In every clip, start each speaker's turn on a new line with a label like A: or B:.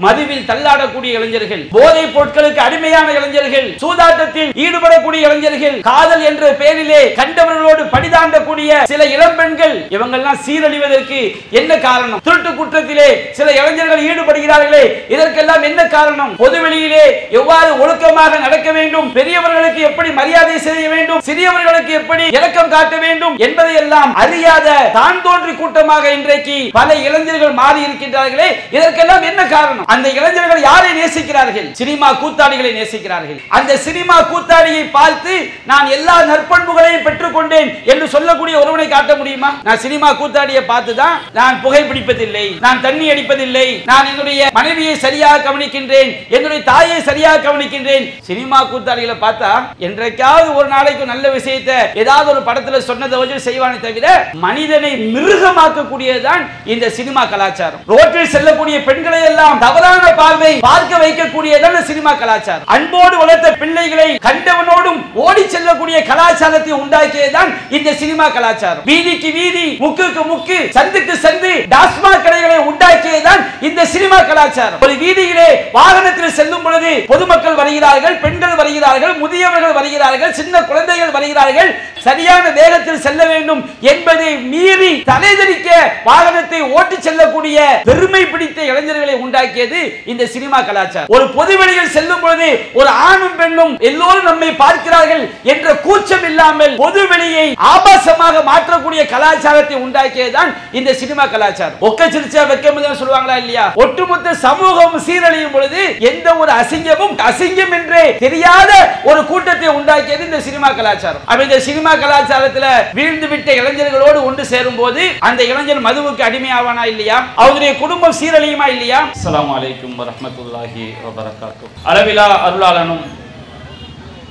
A: மதுவில் தள்ளாடக்கூடிய இளைஞர்கள், போதைப் பொருட்களுக்கு அடிமையான இளைஞர்கள், சூதாட்டத்தில் ஈடுபடக்கூடிய இளைஞர்கள், காதல் என்ற பெயரிலே கண்டவர்களோடு படிதாண்டக்கூடிய சில இளம்பெண்கள், இவங்கெல்லாம் சீரழிவதற்கு என்ன காரணம்? திருட்டு குற்றத்திலே சில இளைஞர்கள் ஈடுபடுகிறார்களே, இதற்கெல்லாம் என்ன காரணம்? பொதுவெளியிலே எவ்வாறு ஒழுக்கமாக நடக்க வேண்டும், பெரியவர்களுக்கு எப்படி மரியாதை செய்ய வேண்டும், சிறியவர்களுக்கு எப்படி இரக்கம் காட்ட வேண்டும் என்பதை எல்லாம் அறியாத தான் தோன்றி கூட்டமாக இன்றைக்கு பல இளைஞர்கள் மாறி இருக்கின்றார்களே, இதற்கெல்லாம் என்ன காரணம்? அந்த இளைஞர்கள் யாரை நேசிக்கிறார்கள்? சினிமா கூத்தாடிகளை நேசிக்கிறார்கள். அந்த சினிமா கூத்தாடியை பார்த்து நான் எல்லா நற்பண்புகளையும் பெற்றுக் கொண்டேன் என்று சொல்லக்கூடிய ஒருவனை காட்ட முடியுமா? நான் சினிமா கூத்தாடியை பார்த்து தான் நான் புகைப்பிடிப்பதில்லை, நான் தண்ணி அடிப்பதில்லை, நான் என்னுடைய மனைவியை சரியாக கவனிக்கின்றேன், என்னுடைய தாயை சரியாக கவனிக்கின்றேன். சினிமா கூத்தாடிகளை பார்த்தா என்றைக்காவது ஒரு நாளைக்கு நல்ல விஷயத்தை ஏதாவது ஒரு படத்தில் சொன்னதை வச்சு செய்வானே தவிர மனிதனை மிருகமாக்கக்கூடியதுதான் இந்த சினிமா கலாச்சாரம். ரோட்டில் செல்லக்கூடிய பெண்களை எல்லாம் தவறான பார்வை பார்க்க வைக்கக்கூடியதான் சினிமா கலாச்சாரம். அன்போடு வளர்த்த பிள்ளைகளை கண்டவனோடும் ஓடி செல்லக்கூடிய கலாச்சாரத்தை உண்டாக்கியதுதான் இந்த சினிமா கலாச்சாரம். வீதிக்கு வீதி, முக்குக்கு முக்கு, சந்துக்கு சந்து டாஸ்மாக் கடைகளை உண்டாக்கியதுதான் இந்த சினிமா கலாச்சாரம். ஒரு வீதியிலே வாகனத்தில் செல்லும் பொழுது பொதுமக்கள் வருகிறார்கள், பெண்கள் வருகிறார்கள், முதியவர்கள் வருகிறார்கள், சின்ன குழந்தைகள் வருகிறார்கள். சரியான வேகத்தில் செல்ல வேண்டும் என்பதை மீறி தலைதறிக்க வாகனத்தை ஓட்டி செல்லக்கூடிய பெருமை பிடித்த இளைஞர்களை உண்டாக்கியது இந்த சினிமா கலாச்சாரம். ஒரு பொதுவெளியில் செல்லும் பொழுது ஒரு ஆணும் பெண்ணும் எல்லோரும் நம்மை பார்க்கிறார்கள் என்ற கூச்சம் இல்லாமல் பொதுவெளியை ஆபாசமாக மாற்றக்கூடிய கலாச்சாரத்தை உண்டாக்கியதுதான் இந்த சினிமா கலாச்சாரம். ஒக்க சிரிச்சா வெக்கமுதல் சொல்லுவாங்களா இல்லையா? ஒட்டுமொத்த சமூகம் சீரழியும் பொழுது எந்த ஒரு அசிங்கமும் அசிங்கம் என்றே தெரியாத ஒரு கூட்டத்தை உண்டாக்கியது இந்த சினிமா கலாச்சாரம். அப்ப இந்த சினிமா கலாச்சாரத்தில் வீழ்ந்து விட்ட இளைஞர்களோடு ஒன்று சேரும் போது அந்த இளைஞர் மதுவுக்கு அடிமையாவானா இல்லையா? அவருடைய குடும்பம் சீரழியுமா இல்லையா? அஸ்ஸலாமு அலைக்கும் வரஹ்மத்துல்லாஹி வபரகாத்துஹு. அளவிலா அருளாளனும்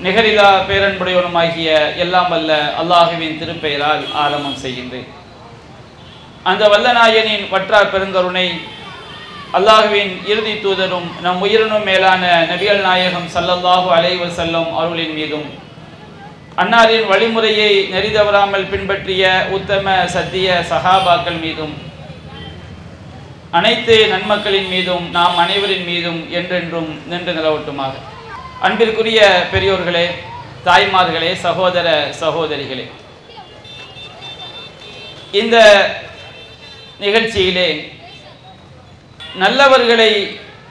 A: நிகரிலா பேரன்புடையவனுமாகிய எல்லாம் வல்ல அல்லாஹுவின் திருப்பெயரால் ஆரம்பம் செய்கின்றேன். அந்த வல்லநாயனின் வற்றா பெருங்கருணை, அல்லாஹுவின் இறுதி தூதரும் நம் உயிரினும் மேலான நபிகள் நாயகம் ஸல்லல்லாஹு அலைஹி வஸல்லம் அவர்களின் மீதும், அன்னாரின் வழிமுறையை நெறிதவறாமல் பின்பற்றிய உத்தம சத்திய சஹாபாக்கள் மீதும், அனைத்து நன்மக்களின் மீதும் நாம் அனைவரின் மீதும் என்றென்றும் நின்று நிலவட்டுமாக. அன்பிற்குரிய பெரியோர்களே, தாய்மார்களே, சகோதர சகோதரிகளே, இந்த நிகழ்ச்சியிலே நல்லவர்களை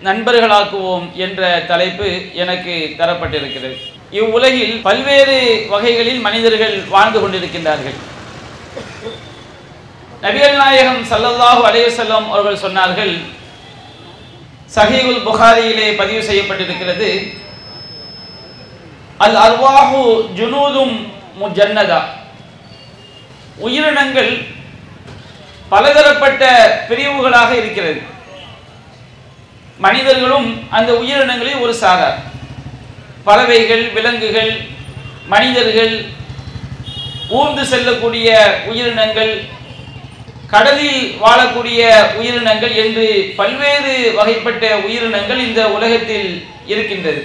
A: நண்பர்களாக்குவோம் என்ற தலைப்பு எனக்கு தரப்பட்டிருக்கிறது. இவ்வுலகில் பல்வேறு வகைகளில் மனிதர்கள் வாழ்ந்து கொண்டிருக்கின்றார்கள். நபிகள் நாயகம் ஸல்லல்லாஹு அலைஹி வஸல்லம் அவர்கள் சொன்னார்கள், சஹீஹுல் புகாரியிலே பதிவு செய்யப்பட்டிருக்கிறது, அல் அர்வாஹு ஜுனூதும் முஜன்னதா, உயிரினங்கள் பலதரப்பட்ட பிரிவுகளாக இருக்கிறது. மனிதர்களும் அந்த உயிரினங்களில் ஒரு சாரார். பறவைகள், விலங்குகள், மனிதர்கள், ஊர்ந்து செல்லக்கூடிய உயிரினங்கள், கடலில் வாழக்கூடிய உயிரினங்கள் என்று பல்வேறு வகைப்பட்ட உயிரினங்கள் இந்த உலகத்தில் இருக்கின்றது.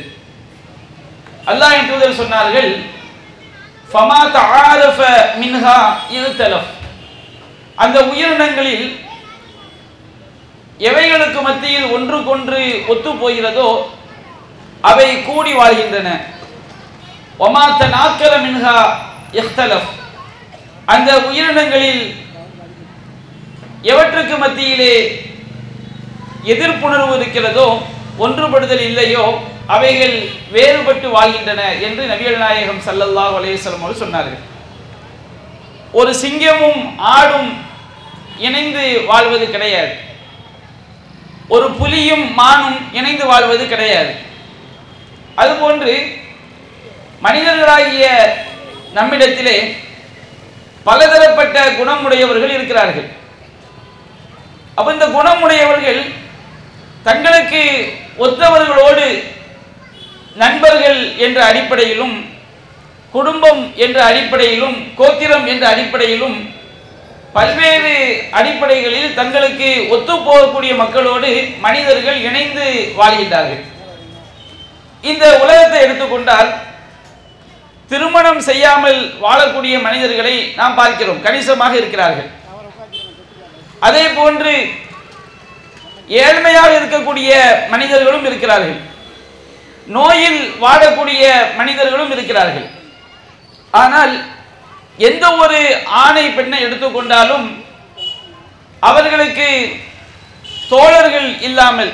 A: அல்லாஹ்வின் தூதர் சொன்னார்கள், ஃபமா தஆரஃப மின்ஹா இக்தலஃப், அந்த உயிரினங்களில் எவைகளுக்கு மத்தியில் ஒன்றுக்கொன்று ஒத்து போகிறதோ அவை கூடி வாழ்கின்றன. வமா தனாக்கல மின்ஹா இக்தலஃப், அந்த உயிரினங்களில் எவற்றுக்கு மத்தியிலே எதிர்ப்புணர்வு இருக்கிறதோ, ஒன்றுபடுதல் இல்லையோ, அவைகள் வேறுபட்டு வாழ்கின்றன என்று நபிகள் நாயகம் ஸல்லல்லாஹு அலைஹி வஸல்லம் அவர்கள் சொன்னார்கள். ஒரு சிங்கமும் ஆடும் இணைந்து வாழ்வது கிடையாது. ஒரு புலியும் மானும் இணைந்து வாழ்வது கிடையாது. அதுபோன்று மனிதர்களாகிய நம்மிடத்திலே பலதரப்பட்ட குணமுடையவர்கள் இருக்கிறார்கள். அப்ப இந்த குணமுடையவர்கள் தங்களுக்கு ஒத்தவர்களோடு நண்பர்கள் என்ற அடிப்படையிலும், குடும்பம் என்ற அடிப்படையிலும், கோத்திரம் என்ற அடிப்படையிலும், பல்வேறு அடிப்படைகளில் தங்களுக்கு ஒத்து போகக்கூடிய மக்களோடு மனிதர்கள் இணைந்து வாழ்கின்றார்கள். இந்த உலகத்தை எடுத்துக்கொண்டால் திருமணம் செய்யாமல் வாழக்கூடிய மனிதர்களை நாம் பார்க்கிறோம், கணிசமாக இருக்கிறார்கள். அதே போன்று ஏழ்மையாக இருக்கக்கூடிய மனிதர்களும் இருக்கிறார்கள், நோயில் வாடக்கூடிய மனிதர்களும் இருக்கிறார்கள். ஆனால் எந்த ஒரு ஆணை பெண்ணை எடுத்துக்கொண்டாலும் அவர்களுக்கு தோழர்கள் இல்லாமல்,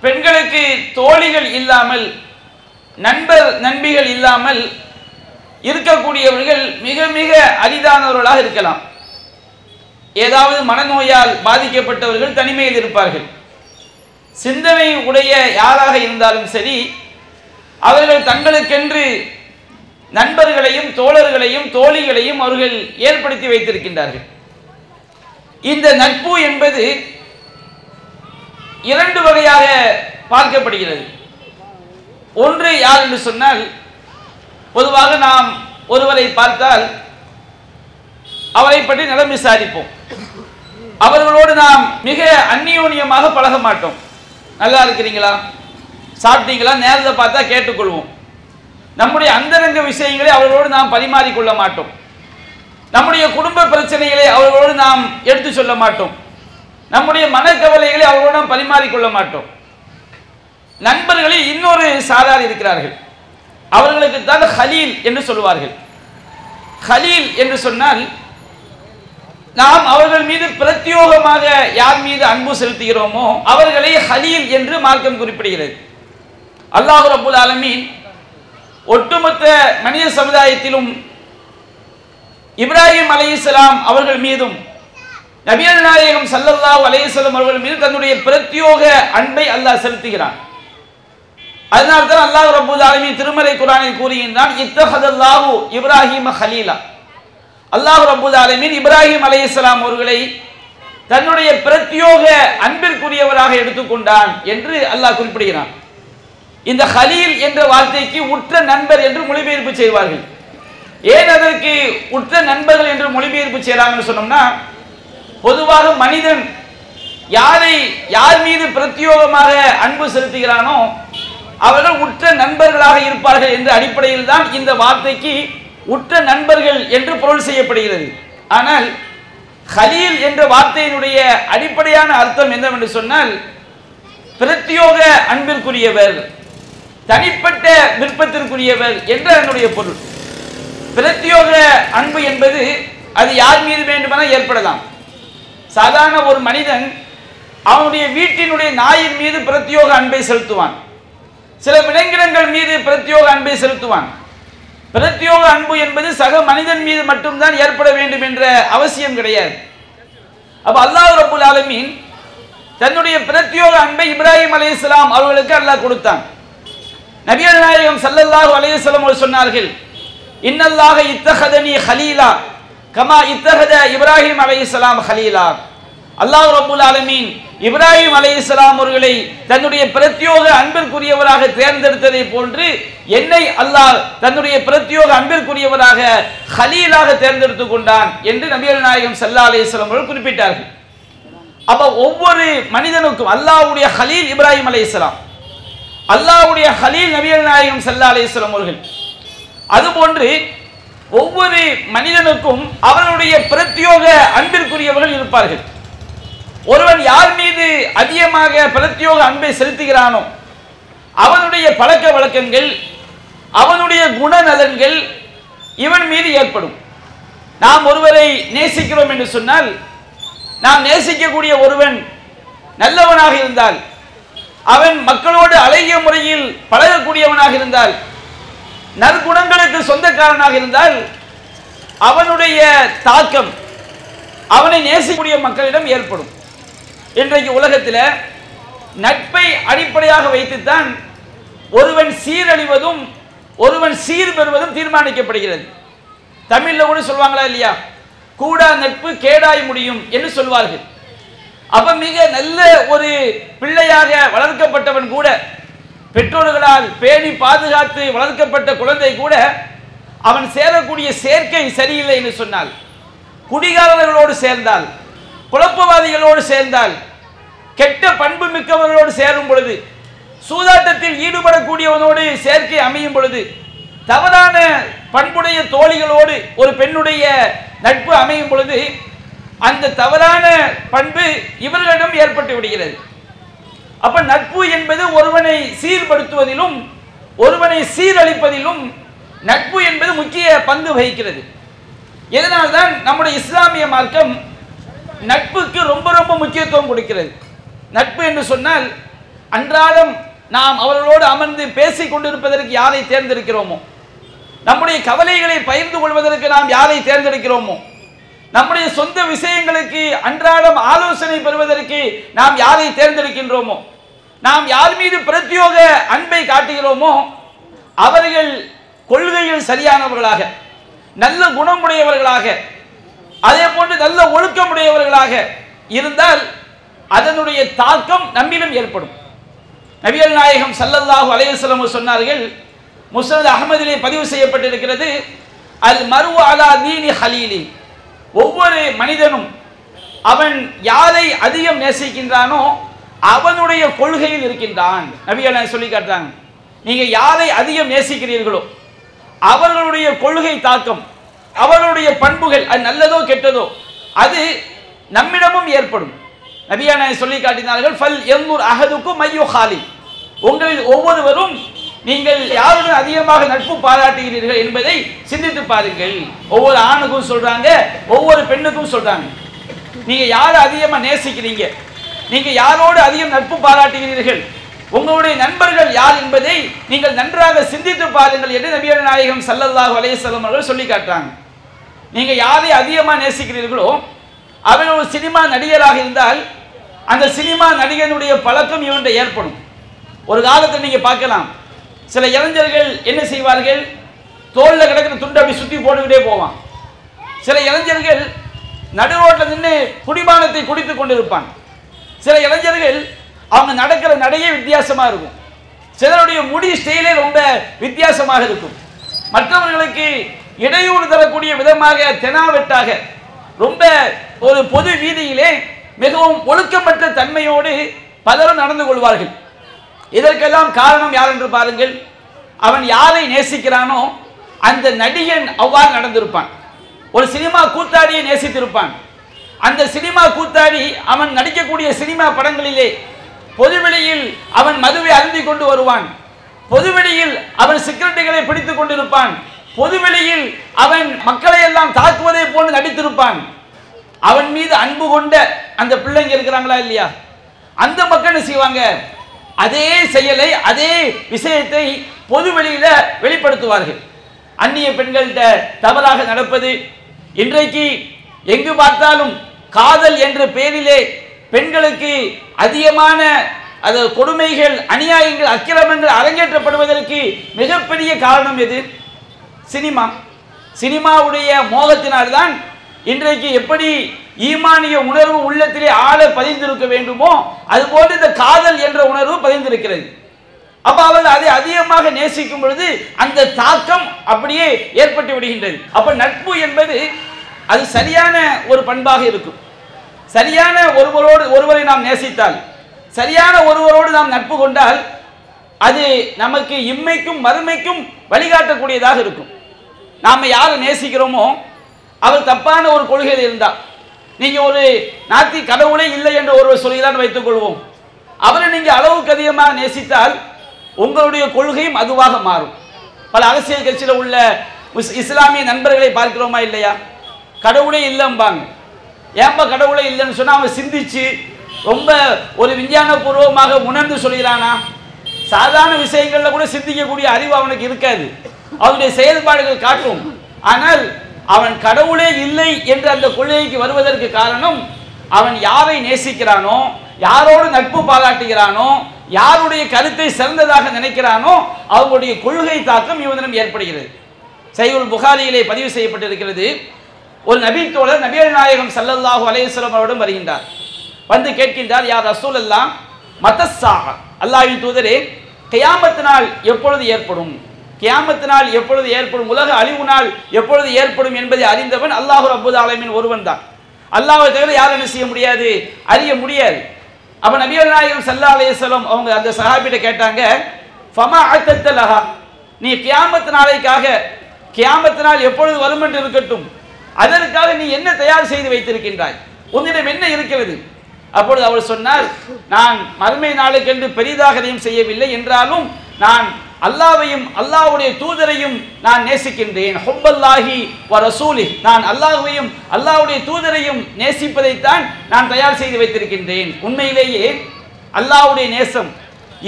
A: பெண்களுக்கு தோழிகள் இல்லாமல், நண்பர் நண்பிகள் இல்லாமல் இருக்கக்கூடியவர்கள் மிக மிக அரிதானவர்களாக இருக்கலாம். ஏதாவது மனநோயால் பாதிக்கப்பட்டவர்கள் தனிமையில் இருப்பார்கள். சிந்தனை உடைய யாராக இருந்தாலும் சரி, அவர்கள் தங்களுக்கென்று நண்பர்களையும் தோழர்களையும் தோழிகளையும் அவர்கள் ஏற்படுத்தி வைத்திருக்கின்றார்கள். இந்த நட்பு என்பது இரண்டு வகையாக பார்க்கப்படுகிறது. ஒன்று யார் என்று சொன்னால், பொதுவாக நாம் ஒருவரை பார்த்தால் அவரை பற்றி நலம் விசாரிப்போம். அவர்களோடு நாம் மிக அந்நியோன்யமாக பழக மாட்டோம். நல்லா இருக்கிறீங்களா, சாப்பிட்டீங்களா, நேரத்தை பார்த்தா கேட்டுக்கொள்வோம். நம்முடைய அந்தரங்க விஷயங்களை அவர்களோடு நாம் பரிமாறிக்கொள்ள மாட்டோம். நம்முடைய குடும்ப பிரச்சனைகளை அவர்களோடு நாம் எடுத்து சொல்ல மாட்டோம். நம்முடைய மனக்கவலைகளை அவர்களோடு நாம் பரிமாறிக்கொள்ள மாட்டோம். நண்பர்களில் இன்னொரு சாரார் இருக்கிறார்கள், அவர்களுக்கு தான் ஹலீல் என்று சொல்லுவார்கள். ஹலீல் என்று சொன்னால், நாம் அவர்கள் மீது பிரத்யோகமாக யார் மீது அன்பு செலுத்துகிறோமோ அவர்களை ஹலீல் என்று மார்க்கம் குறிப்பிடுகிறது. அல்லாஹ் ரப்புல் ஆலமீன் ஒட்டுமொத்த மனித சமுதாயத்திலும் இப்ராஹிம் அலைஹிஸ்ஸலாம் அவர்கள் மீதும் நபிகள் நாயகம் ஸல்லல்லாஹு அலைஹி வஸல்லம் அவர்கள் மீது தன்னுடைய பிரத்யோக அன்பை அல்லாஹ் செலுத்துகிறான். அதனால்தான் அல்லாஹ் ரப்புல் ஆலமீன் திருமறை குர்ஆனில் கூறுகின்றான், இத்தஹதல்லாஹு இப்ராஹிம ஹலீலா. அல்லாஹ் ரப்புல் ஆலமீன் இப்ராஹிம் அலைஹிஸ்ஸலாம் அவர்களை தன்னுடைய பிரத்யோக அன்பிற்குரியவராக எடுத்துக்கொண்டான் என்று அல்லாஹ் குறிப்பிடுகிறான். இந்த ஹலீல் என்ற வார்த்தைக்கு உற்ற நண்பர் என்று மொழிபெயர்ப்பு செய்வார்கள். ஏன் அதற்கு உற்ற நண்பர்கள் என்று மொழிபெயர்ப்பு செய்யறாங்கன்னு சொன்னோம்னா, பொதுவாக மனிதன் யார் மீது பிரத்யோகமாக அன்பு செலுத்துகிறானோ அவர்கள் உற்ற நண்பர்களாக இருப்பார்கள் என்ற அடிப்படையில் தான் இந்த வார்த்தைக்கு உற்ற நண்பர்கள் என்று பொருள் செய்யப்படுகிறது. ஆனால் ஹலீல் என்ற வார்த்தையினுடைய அடிப்படையான அர்த்தம் என்னவென்று சொன்னால், பிரத்யோக அன்பிற்குரியவர், தனிப்பட்ட விருப்பத்திற்குரியவர் என்ற அதனுடைய பொருள். பிரத்யோக அன்பு என்பது அது யார் மீது வேண்டுமானால் ஏற்படலாம். சாதாரண ஒரு மனிதன் அவனுடைய வீட்டினுடைய நாயின் மீது பிரத்யோக அன்பை செலுத்துவான், சில விலங்கினங்கள் மீது பிரத்யோக அன்பை செலுத்துவான். பிரத்யோக அன்பு என்பது சக மனிதன் மீது மட்டும்தான் ஏற்பட வேண்டும் என்ற அவசியம் கிடையாது. அப்ப அல்லாஹ் ரப்புல் ஆலமீன் தன்னுடைய பிரத்யோக அன்பை இப்ராஹிம் அலைஹிஸ்ஸலாம் அவர்களுக்கு அல்லாஹ் கொடுத்தான். நபிகள் நாயகம் ஸல்லல்லாஹு அலைஹி வஸல்லம் அவர்கள் சொன்னார்கள், இன்னல்லாஹ இத்தஹதனி ஹலீலா கமா இத்தஹத இப்ராஹிம் அலைஹிஸ்ஸலாம் ஹலீலா. அல்லாஹ் ரப்புல் ஆலமீன் இப்ராஹிம் அலைஹிஸ்ஸலாம் அவர்களை தன்னுடைய பிரத்யோக அன்பிற்குரியவராக தேர்ந்தெடுத்ததை போன்று என்னை அல்லாஹ் தன்னுடைய பிரத்யோக அன்பிற்குரியவராக ஹலீலாக தேர்ந்தெடுத்துக் கொண்டான் என்று நபிகள் நாயகம் ஸல்லல்லாஹு அலைஹி வஸல்லம் அவர்கள் குறிப்பிட்டார்கள். அப்ப ஒவ்வொரு மனிதனுக்கும் அல்லாஹ்வுடைய ஹலீல் இப்ராஹிம் அலைஹிஸ்ஸலாம், அல்லாஹ்வுடைய ஹலீல் நபிகள் நாயகம் ஸல்லல்லாஹு அலைஹி வஸல்லம் அவர்கள். அதுபோன்று ஒவ்வொரு மனிதனுக்கும் அவர்களுடைய பிரத்யோக அன்பிற்குரியவர்கள் இருப்பார்கள். ஒருவன் யார் மீது அதிகமாக பிரத்யோக அன்பை செலுத்துகிறானோ அவனுடைய பழக்க வழக்கங்கள், அவனுடைய குணநலன்கள் இவன் மீது ஏற்படும். நாம் ஒருவரை நேசிக்கிறோம் என்று சொன்னால், நாம் நேசிக்கக்கூடிய ஒருவன் நல்லவனாக இருந்தால், அவன் மக்களோடு அழகிய முறையில் பழகக்கூடியவனாக இருந்தால், நற்குணங்களுக்கு சொந்தக்காரனாக இருந்தால், அவனுடைய தாக்கம் அவனை நேசிக்கக்கூடிய மக்களிடம் ஏற்படும். இன்றைக்கு உலகத்தில் நட்பை அடிப்படையாக வைத்துத்தான் ஒருவன் சீரழிவதும் ஒருவன் சீர் பெறுவதும் தீர்மானிக்கப்படுகிறது. தமிழில் கூட சொல்வாங்களா இல்லையா, கூடா நட்பு கேடாய் முடியும் என்று சொல்வார்கள். அப்ப மிக நல்ல ஒரு பிள்ளையாக வளர்க்கப்பட்டவன் கூட, பெற்றோர்களால் பேணி பாதுகாத்து வளர்க்கப்பட்ட குழந்தை கூட, அவன் சேரக்கூடிய சேர்க்கை சரியில்லை என்று சொன்னால், குடிகாரர்களோடு சேர்ந்தால், குழப்பவாதிகளோடு சேர்ந்தால், கெட்ட பண்பு மிக்கவர்களோடு சேரும் பொழுது, சூதாட்டத்தில் ஈடுபடக்கூடியவனோடு சேர்க்கை அமையும் பொழுது, தவறான பண்புடைய தோழிகளோடு ஒரு பெண்ணுடைய நட்பு அமையும் பொழுது, அந்த தவறான பண்பு இவர்களிடம் ஏற்பட்டு விடுகிறது. அப்ப நட்பு என்பது ஒருவனை சீர்படுத்துவதிலும் ஒருவனை சீரழிப்பதிலும் நட்பு என்பது முக்கிய பங்கு வகிக்கிறது. இதனால்தான் நம்முடைய இஸ்லாமிய மார்க்கம் நட்புக்கு ரொம்ப ரொம்ப முக்கியத்துவம் கொடுக்கிறது. நட்பு என்று சொன்னால் அன்றாடம் நாம் அவர்களோடு அமர்ந்து பேசிக் கொண்டிருப்பதற்கு யாரை தேர்ந்தெடுக்கிறோமோ, நம்முடைய கவலைகளை பகிர்ந்து கொள்வதற்கு நாம் யாரை தேர்ந்தெடுக்கிறோமோ, நம்முடைய சொந்த விஷயங்களுக்கு அன்றாடம் ஆலோசனை பெறுவதற்கு நாம் யாரை தேர்ந்தெடுக்கின்றோமோ, நாம் யார் மீது பிரத்யோக அன்பை காட்டுகிறோமோ அவர்கள் கொள்கையில் சரியானவர்களாக, நல்ல குணமுடையவர்களாக, அதே போன்று நல்ல ஒழுக்கமுடையவர்களாக இருந்தால் அதனுடைய தாக்கம் நம்மிலும் ஏற்படும். நபிகள் நாயகம் ஸல்லல்லாஹு அலைஹி வஸல்லம் சொன்னார்கள், முஸ்னத் அஹ்மதிலே பதிவு செய்யப்பட்டிருக்கிறது, அல் மர்உ அலா தீனி ஹலீலி, ஒவ்வொரு மனிதனும் அவன் யாரை அதிகம் நேசிக்கின்றானோ அவனுடைய கொள்கையில் இருக்கின்றான். நபிகள் சொல்லி காட்டுறாங்க, நீங்க யாரை அதிகம் நேசிக்கிறீர்களோ அவர்களுடைய கொள்கை தாக்கம், அவர்களுடைய பண்புகள், அது நல்லதோ கெட்டதோ, அது நம்மிடமும் ஏற்படும். நபியான சொல்லி காட்டினார்கள், ஃபல் யன்துர் அஹதுக்கும் மையு ஹாலி, உங்களில் ஒவ்வொருவரும் நீங்கள் யாருடன் அதிகமாக நட்பு பாராட்டுகிறீர்கள் என்பதை சிந்தித்து பாருங்கள். ஒவ்வொரு ஆணுக்கும் சொல்றாங்க, ஒவ்வொரு பெண்ணுக்கும் சொல்றாங்க, நீங்க யாரை அதிகமா நேசிக்கிறீங்க, நீங்க யாரோடு அதிகம் நட்பு பாராட்டுகிறீர்கள், உங்களுடைய நண்பர்கள் யார் என்பதை நீங்கள் நன்றாக சிந்தித்து பாருங்கள் என்று நபிகள் நாயகம் ஸல்லல்லாஹு அலைஹி வஸல்லம் அவர்கள் சொல்லி காட்டுறாங்க. நீங்க யாரை அதிகமா நேசிக்கிறீர்களோ அவர் ஒரு சினிமா நடிகராக இருந்தால் அந்த சினிமா நடிகனுடைய பழக்கம் இவன்கிட்ட ஏற்படும். ஒரு காலத்தில் நீங்க பார்க்கலாம், சில இளைஞர்கள் என்ன செய்வார்கள், தோல்ல கிடக்கிற துண்டை அப்படி சுத்தி போட்டுக்கிட்டே போவான். சில இளைஞர்கள் நடு ரோட்டில் நின்று குடிபானத்தை குடித்து கொண்டிருப்பான். சில இளைஞர்கள் அவங்க நடக்கிற நடையே வித்தியாசமா இருக்கும். சிலருடைய முடி ஸ்டைலே ரொம்ப வித்தியாசமாக இருக்கும். மற்றவர்களுக்கு இடையூறு தரக்கூடிய விதமாக தெனாவெட்டாக ரொம்ப ஒரு பொது வீதியிலே மிகவும் ஒழுக்கமற்ற தன்மையோடு பலரும் நடந்து கொள்வார்கள். இதற்கெல்லாம் காரணம் யார் என்று பாருங்கள், அவன் யாரை நேசிக்கிறானோ அந்த நடிகன் அவ்வாறு நடந்திருப்பான். ஒரு சினிமா கூத்தாடியை நேசித்திருப்பான். அந்த சினிமா கூத்தாடி அவன் நடிக்கக்கூடிய சினிமா படங்களிலே பொதுவெளியில் அவன் மதுவை அருந்தி கொண்டு வருவான், பொதுவெளியில் அவன் சிகரெட்டுகளை பிடித்துக் கொண்டிருப்பான், பொதுவெளியில் அவன் மக்களை எல்லாம் தாக்குவதை போன்று நடித்திருப்பான். அவன் மீது அன்பு கொண்ட அந்த பிள்ளைங்க இருக்கிறாங்களா இல்லையா, அந்த மக்கள் செய்வாங்க, அதே செயலை அதே விஷயத்தை பொதுவெளியில வெளிப்படுத்துவார்கள். அந்நிய பெண்கள்கிட்ட தவறாக நடப்பது, இன்றைக்கு எங்கு பார்த்தாலும் காதல் என்ற பெயரிலே பெண்களுக்கு அதிகமான கொடுமைகள், அநியாயங்கள், அக்கிரமங்கள் அரங்கேற்றப்படுவதற்கு மிகப்பெரிய காரணம் எது? சினிமா. சினிமாவுடைய மோகத்தினால்தான் இன்றைக்கு எப்படி ஈமானிய உணர்வு உள்ளத்திலே ஆழ பதிந்திருக்க வேண்டுமோ அதுபோன்று இந்த காதல் என்ற உணர்வு பதிந்திருக்கிறது. அப்ப அவர்கள் அதை அதிகமாக நேசிக்கும் பொழுது அந்த தாக்கம் அப்படியே ஏற்பட்டு விடுகின்றது. அப்ப நட்பு என்பது அது சரியான ஒரு பண்பாக இருக்கும். சரியான ஒருவரை நாம் நேசித்தால், சரியான ஒருவரோடு நாம் நட்பு கொண்டால் அது நமக்கு இம்மைக்கும் மறுமைக்கும் வழிகாட்டக்கூடியதாக இருக்கும். நாம் யாரை நேசிக்கிறோமோ அவர் தப்பான ஒரு கொள்கையில் இருந்தால், நீங்க ஒரு நாத்தி கடவுளே இல்லை என்று ஒருவர் சொல்கிறார் வைத்துக் கொள்வோம், அவரை நீங்க அளவுக்கு அதிகமாக நேசித்தால் உங்களுடைய கொள்கையும் அதுவாக மாறும். பல அரசியல் கட்சியில் உள்ள இஸ்லாமிய நண்பர்களை பார்க்கிறோமா இல்லையா, கடவுளே இல்லைம்பாங்க. ஏன்பா கடவுளே இல்லைன்னு சொன்னா அவன் சிந்திச்சு ரொம்ப ஒரு விஞ்ஞானபூர்வமாக உணர்ந்து சொல்கிறானா? சாதாரண விஷயங்கள்ல கூட சிந்திக்கக்கூடிய அறிவு அவனுக்கு இருக்காது, அவனுடைய செயல்பாடுகள் காட்டும். ஆனால் அவன் கடவுளே இல்லை என்ற அந்த கொள்கைக்கு வருவதற்கு காரணம் அவன் யாரை நேசிக்கிறானோ, யாரோடு நட்பு பாராட்டுகிறானோ, யாருடைய கருத்தை சிறந்ததாக நினைக்கிறானோ அவங்களுடைய கொள்கை தாக்கம் இவனிடம் ஏற்படுகிறது. சஹீஹுல் புகாரியிலே பதிவு செய்யப்பட்டிருக்கிறது, ஒரு நபி தோழர் நபிகள் நாயகம் ஸல்லல்லாஹு அலைஹி வஸல்லம் அவரிடம் வருகின்றார். வந்து கேட்கின்றார், யா ரசூலல்லாஹ் மத்தஸ்ஸாஅ, அல்லாஹ்வின் தூதரே கியாமத் நாள் எப்பொழுது ஏற்படும், கியாமத் நாள் எப்பொழுது ஏற்படும், உலக அழிவு நாள் எப்பொழுது ஏற்படும் என்பதை அறிந்தவன் அல்லாஹ் ரப்பல் ஆலமீன் ஒருவன் தான். அல்லாஹ்வை தவிர யாரும் என்ன செய்ய முடியாது, அறிய முடியாது. அப்ப நபிகள் நாயகம் ஸல்லல்லாஹு அலைஹி வஸல்லம் அவங்க அந்த சஹாபிட்ட கேட்டாங்க, ஃபமா அத்தத லஹா, நீ கியாமத் நாளைக்காக, கியாமத் நாள் எப்பொழுது வரும் என்று இருக்கட்டும், அதற்காக நீ என்ன தயார் செய்து வைத்திருக்கின்றாய், உன்னிடம் என்ன இருக்கிறது? அப்பொழுது அவர் சொன்னார், நான் மறுமை நாளுக்கென்று பெரிதாக எதையும் செய்யவில்லை, என்றாலும் நான் அல்லாஹ்வையும் அல்லாஹ்வுடைய தூதரையும் நான் நேசிக்கின்றேன். ஹுப்பல்லாஹி வ ரசூலி, நான் அல்லாஹ்வையும் அல்லாஹ்வுடைய தூதரையும் நேசிப்பதைத்தான் நான் தயார் செய்து வைத்திருக்கின்றேன். உண்மையிலேயே அல்லாஹ்வுடைய நேசம்,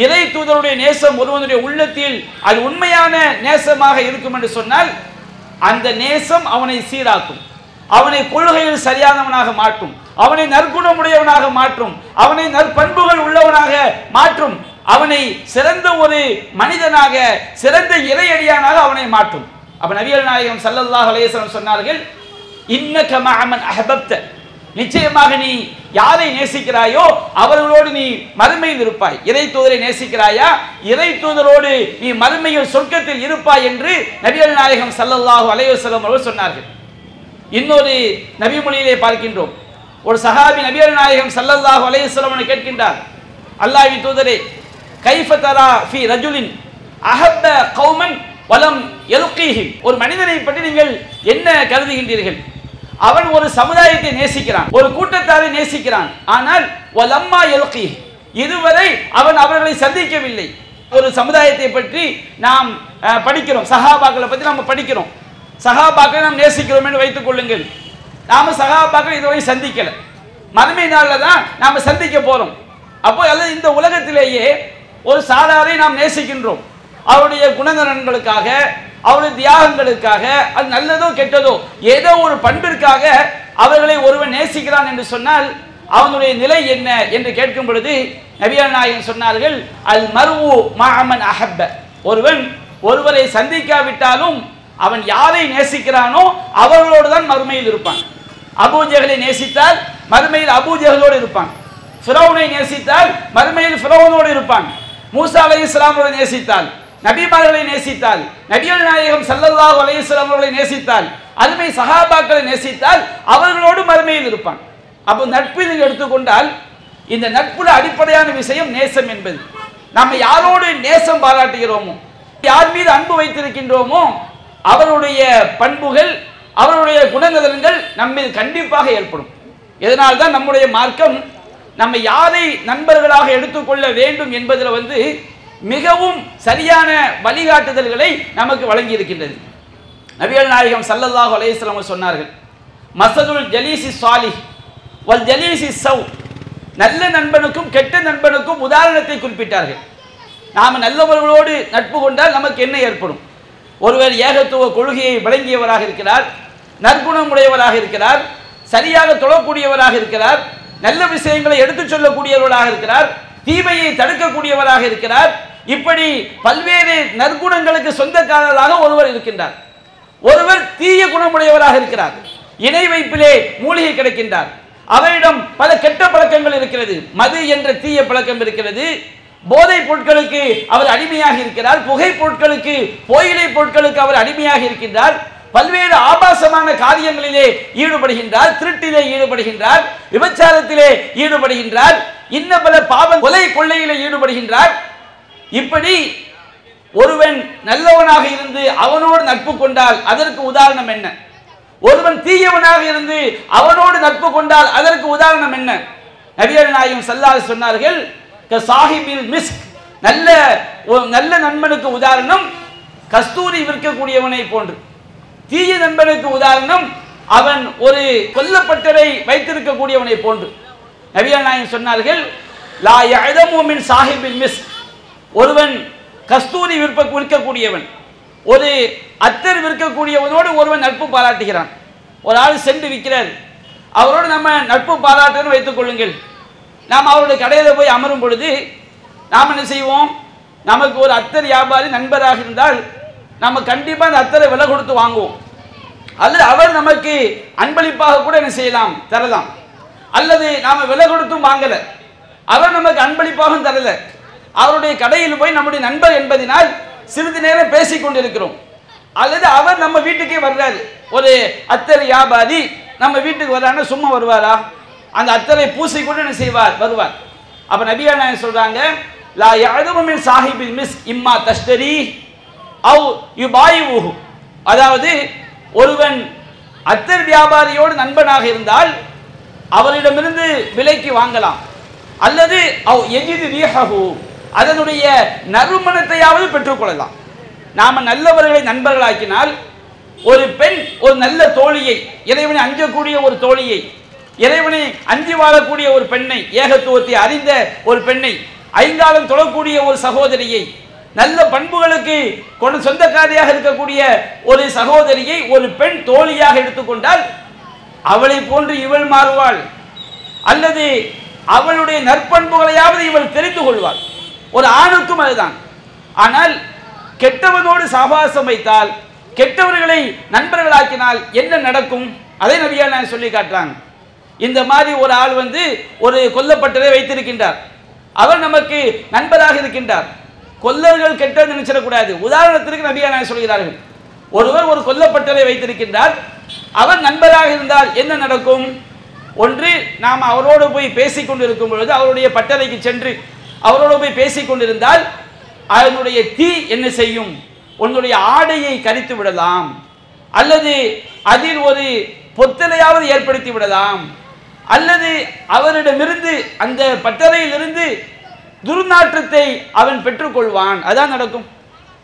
A: இறை தூதருடைய நேசம் ஒருவனுடைய உள்ளத்தில் அது உண்மையான நேசமாக இருக்கும் என்று சொன்னால் அந்த நேசம் அவனை சீராக்கும், அவனை கொள்கையில் சரியானவனாக மாற்றும், அவனை நற்குணமுடையவனாக மாற்றும், அவனை நற்பண்புகள் உள்ளவனாக மாற்றும், அவனை சிறந்த ஒரு மனிதனாக சிறந்த இறையடியானாக அவனை மாற்றும். அப்ப நபிகள் நாயகம் ஸல்லல்லாஹு அலைஹி வஸல்லம் சொன்னார்கள், இன்னக மஅமன் அஹ்பப்த, நிச்சயமாக நீ யாரை நேசிக்கிறாயோ அவர்களோடு நீ மறுமையில் இருப்பாய். இறை தூதரை நேசிக்கிறாயா, இறை தூதரோடு நீ மறுமையில் சொர்க்கத்தில் இருப்பாய் என்று நபிகள் நாயகம் ஸல்லல்லாஹு அலைஹி வஸல்லம் அவர்கள் சொன்னார்கள். இன்னொரு நபி மொழியிலே பார்க்கின்றோம், ஒரு சஹாபி நபிகள் நாயகம் ஸல்லல்லாஹு அலைஹி வஸல்லம் கேட்கின்றார், அல்லாஹ்வின் தூதரே, கைஃப தரா ஃபீ ரஜுலின் அஹப்ப கௌமன் வலம் யல்கீஹிம், ஒரு மனிதனை பற்றி நீங்கள் என்ன கருதுகின்றீர்கள்? அவன் ஒரு சமுதாயத்தை நேசிக்கிறான், ஒரு கூட்டத்தாரை நேசிக்கிறான், ஆனால் வலம்மா யல்கீஹ், இதுவரை அவன் அவர்களை சந்திக்கவில்லை. ஒரு சமுதாயத்தை பற்றி நாம் படிக்கிறோம், சஹாபாக்களை பற்றி நாம் படிக்கிறோம், சஹாபாக்களை நாம் நேசிக்கிறோம் என்று வைத்துக் கொள்ளுங்கள். நாம சஹாபாக்களை இதுவரை சந்திக்கல, மறுமை நாளில் தான் நாம சந்திக்க போறோம். அப்போ அல்லது இந்த உலகத்திலேயே ஒரு சாராரை நாம் நேசிக்கின்றோம், அவருடைய குணநலன்களுக்காக, அவருடைய தியாகங்களுக்காக, அது நல்லதோ கெட்டதோ ஏதோ ஒரு பண்பிற்காக அவர்களை ஒருவன் நேசிக்கிறான் என்று சொன்னால் அவனுடைய நிலை என்ன என்று கேட்கும் பொழுது நபிகள் நாயகம் சொன்னார்கள், அல் மர்உ மஅமன் அஹப்ப, ஒருவன் ஒருவரை சந்திக்காவிட்டாலும் அவன் யாரை நேசிக்கிறானோ அவர்களோடு தான் மறுமையில் இருப்பான். அபூஜஹலை நேசித்தால் மறுமையில் அபூஜஹலோடு இருப்பான், ஃபிரௌனை நேசித்தால் மறுமையில் ஃபிரௌனோடு இருப்பான், மூசா அலைஹிஸ்ஸலாம் அவர்களை நேசித்தால், நபிமார்களை நேசித்தால், நபிகள் நாயகம் ஸல்லல்லாஹு அலைஹி வஸல்லம் அவர்களை நேசித்தால், அருமை சஹாபாக்களை நேசித்தால் அவர்களோடு மறுமையில் இருப்பான். அப்போ நட்பு எடுத்துக்கொண்டால் இந்த நட்புல அடிப்படையான விஷயம் நேசம் என்பது. நம்ம யாரோடு நேசம் பாராட்டுகிறோமோ, யார் மீது அன்பு வைத்திருக்கின்றோமோ அவருடைய பண்புகள், அவருடைய குணநலன்கள் நம்மீது கண்டிப்பாக ஏற்படும். இதனால் தான் நம்முடைய மார்க்கம் நம்ம யாரை நண்பர்களாக எடுத்துக்கொள்ள வேண்டும் என்பதில் மிகவும் சரியான வழிகாட்டுதல்களை நமக்கு வழங்கி இருக்கின்றது. நபிகள் நாயகம் ஸல்லல்லாஹு அலைஹி வஸல்லம் சொன்னார்கள், மஸலுல் ஜலீஸி ஸாலிஹ் வல் ஜலீஸி ஸவ், நல்ல நண்பனுக்கும் கெட்ட நண்பனுக்கும் உதாரணத்தை குறிப்பிட்டார்கள். நாம் நல்லவர்களோடு நட்பு கொண்டால் நமக்கு என்ன ஏற்படும்? ஒருவர் ஏகத்துவ கொள்கையை விளங்கியவராக இருக்கிறார், நற்குணமுடையவராக இருக்கிறார், சரியாக தொழக்கூடியவராக இருக்கிறார், நல்ல விஷயங்களை எடுத்துச் சொல்லக்கூடியவராக இருக்கிறார், தீமையை தடுக்கக்கூடியவராக இருக்கிறார், இப்படி பல்வேறு நற்குணங்களுக்கு சொந்தக்காரராக ஒருவர் இருக்கின்றார். ஒருவர் தீய குணமுடையவராக இருக்கிறார், இணை வைப்பிலே மூலிகை கிடைக்கின்றார், அவரிடம் பல கெட்ட பழக்கங்கள் இருக்கிறது, மது என்ற தீய பழக்கம் இருக்கிறது, போதை பொருட்களுக்கு அவர் அடிமையாக இருக்கிறார், புகை பொருட்களுக்கு, புகையிலை பொருட்களுக்கு அவர் அடிமையாக இருக்கின்றார், பல்வேறு ஆபாசமான காரியங்களிலே ஈடுபடுகின்றார், திருட்டிலே ஈடுபடுகின்றார், விபச்சாரத்திலே ஈடுபடுகின்றார், இன்ன பல பாவ கொலை கொள்ளையிலே ஈடுபடுகின்றார். இப்படி ஒருவன் நல்லவனாக இருந்து அவனோடு நட்பு கொண்டால் அதற்கு உதாரணம் என்ன? ஒருவன் தீயவனாக இருந்து அவனோடு நட்பு கொண்டால் அதற்கு உதாரணம் என்ன? நபிகள் நாயகம் ஸல்லல்லாஹு அலைஹி சொன்னார்கள், சாஹிபில் மிஸ்க், நல்ல நண்பனுக்கு உதாரணம் கஸ்தூரி விற்கக்கூடியவனை போன்று, தீய நண்பனுக்கு உதாரணம் அவன் ஒரு கொல்லப்பட்டரை வைத்திருக்கக்கூடியவனை போன்று. நபிகள் நாயகம் சொன்னார்கள், லா யஅதமு மின் சாஹிபில் மிஸ்க், ஒருவன் கஸ்தூரி விற்கக்கூடியவன், ஒரு அத்தர் விற்கக்கூடியவனோடு ஒருவன் நட்பு பாராட்டுகிறான். ஒரு ஆள் சென்று விற்கிறார், அவரோடு நம்ம நட்பு பாராட்டுன்னு வைத்துக் கொள்ளுங்கள். நாம் அவருடைய கடையில் போய் அமரும் பொழுது நாம் என்ன செய்வோம்? நமக்கு ஒரு அத்தர் வியாபாரி நண்பராக இருந்தால் நம்ம கண்டிப்பாக அந்த அத்தரை விலை கொடுத்து வாங்குவோம். அல்லது அவர் நமக்கு அன்பளிப்பாக கூட என்ன செய்யலாம், தரலாம். அல்லது நாம் விலை கொடுத்தும் வாங்கலை, அவர் நமக்கு அன்பளிப்பாகவும் தரல, அவருடைய கடையில் போய் நம்முடைய நண்பர் என்பதனால் சிறிது நேரம் பேசிக் கொண்டிருக்கிறோம். அல்லது அவர் நம்ம வீட்டுக்கே வர்றாரு, ஒரு அத்தர் வியாபாரி நம்ம வீட்டுக்கு வர்றாருன்னா சும்மா வருவாரா? அந்த அத்தரை பூசிக்கொண்டு என்ன செய்வார், வருவார். அப்ப நபிகள் நாயகம் சொல்றாங்க, லா யஅதமு மின் சாஹிபில் மிஸ் இம்மா தஷ்தரி அவ் யுபாயிஹு, அதாவது ஒருவன் அத்தர் வியாபாரியோடு நண்பனாக இருந்தால் அவரிடமிருந்து விலைக்கு வாங்கலாம், அல்லது அதனுடைய நறுமணத்தையாவது பெற்றுக்கொள்ளலாம். நாம நல்லவர்களை நண்பர்களாக்கினால், ஒரு பெண் ஒரு நல்ல தோழியை, இறைவனை அஞ்சக்கூடிய ஒரு தோழியை, இறைவனை அஞ்சி வாழக்கூடிய ஒரு பெண்ணை, ஏகத்துவத்தை அறிந்த ஒரு பெண்ணை, ஐங்காலம் தொழக்கூடிய ஒரு சகோதரியை, நல்ல பண்புகளுக்கு சொந்தக்காரியாக இருக்கக்கூடிய ஒரு சகோதரியை ஒரு பெண் தோழியாக எடுத்துக்கொண்டால் அவளை போன்று இவள் மாறுவாள், அல்லது அவளுடைய நற்பண்புகளையாவது இவள் தெரிந்து கொள்வாள். ஒரு ஆணுக்கும் அதுதான். ஆனால் கெட்டவனோடு சகவாசம் வைத்தால், கெட்டவர்களை நண்பர்களாக்கினால் என்ன நடக்கும்? அதை நபிகள் நான் சொல்லி காட்டுறாங்க. இந்த மாதிரி ஒரு ஆள் ஒரு கொல்லப்பட்டதை வைத்திருக்கின்றார், அவர் நமக்கு நண்பராக இருக்கின்றார். கொல்லர்கள் கெட்டது நினைச்சிடக்கூடாது. உதாரணத்திற்கு நபிகள் நான் சொல்கிறார்கள், ஒருவர் ஒரு கொல்லப்பட்டதை வைத்திருக்கின்றார், அவர் நண்பராக இருந்தால் என்ன நடக்கும்? ஒன்று, நாம் அவரோடு போய் பேசிக் கொண்டிருக்கும் பொழுது அவருடைய பட்டறைக்கு சென்று அவரோடு போய் பேசிக் கொண்டிருந்தால் அதனுடைய தீ என்ன செய்யும்? உன்னுடைய ஆடையை கரித்து விடலாம், அல்லது அதில் ஒரு பொத்தலையாவது ஏற்படுத்தி விடலாம், அல்லது அவரிடமிருந்து அந்த பட்டறையிலிருந்து துர்நாற்றத்தை அவன் பெற்றுக்கொள்வான். அதான் நடக்கும்.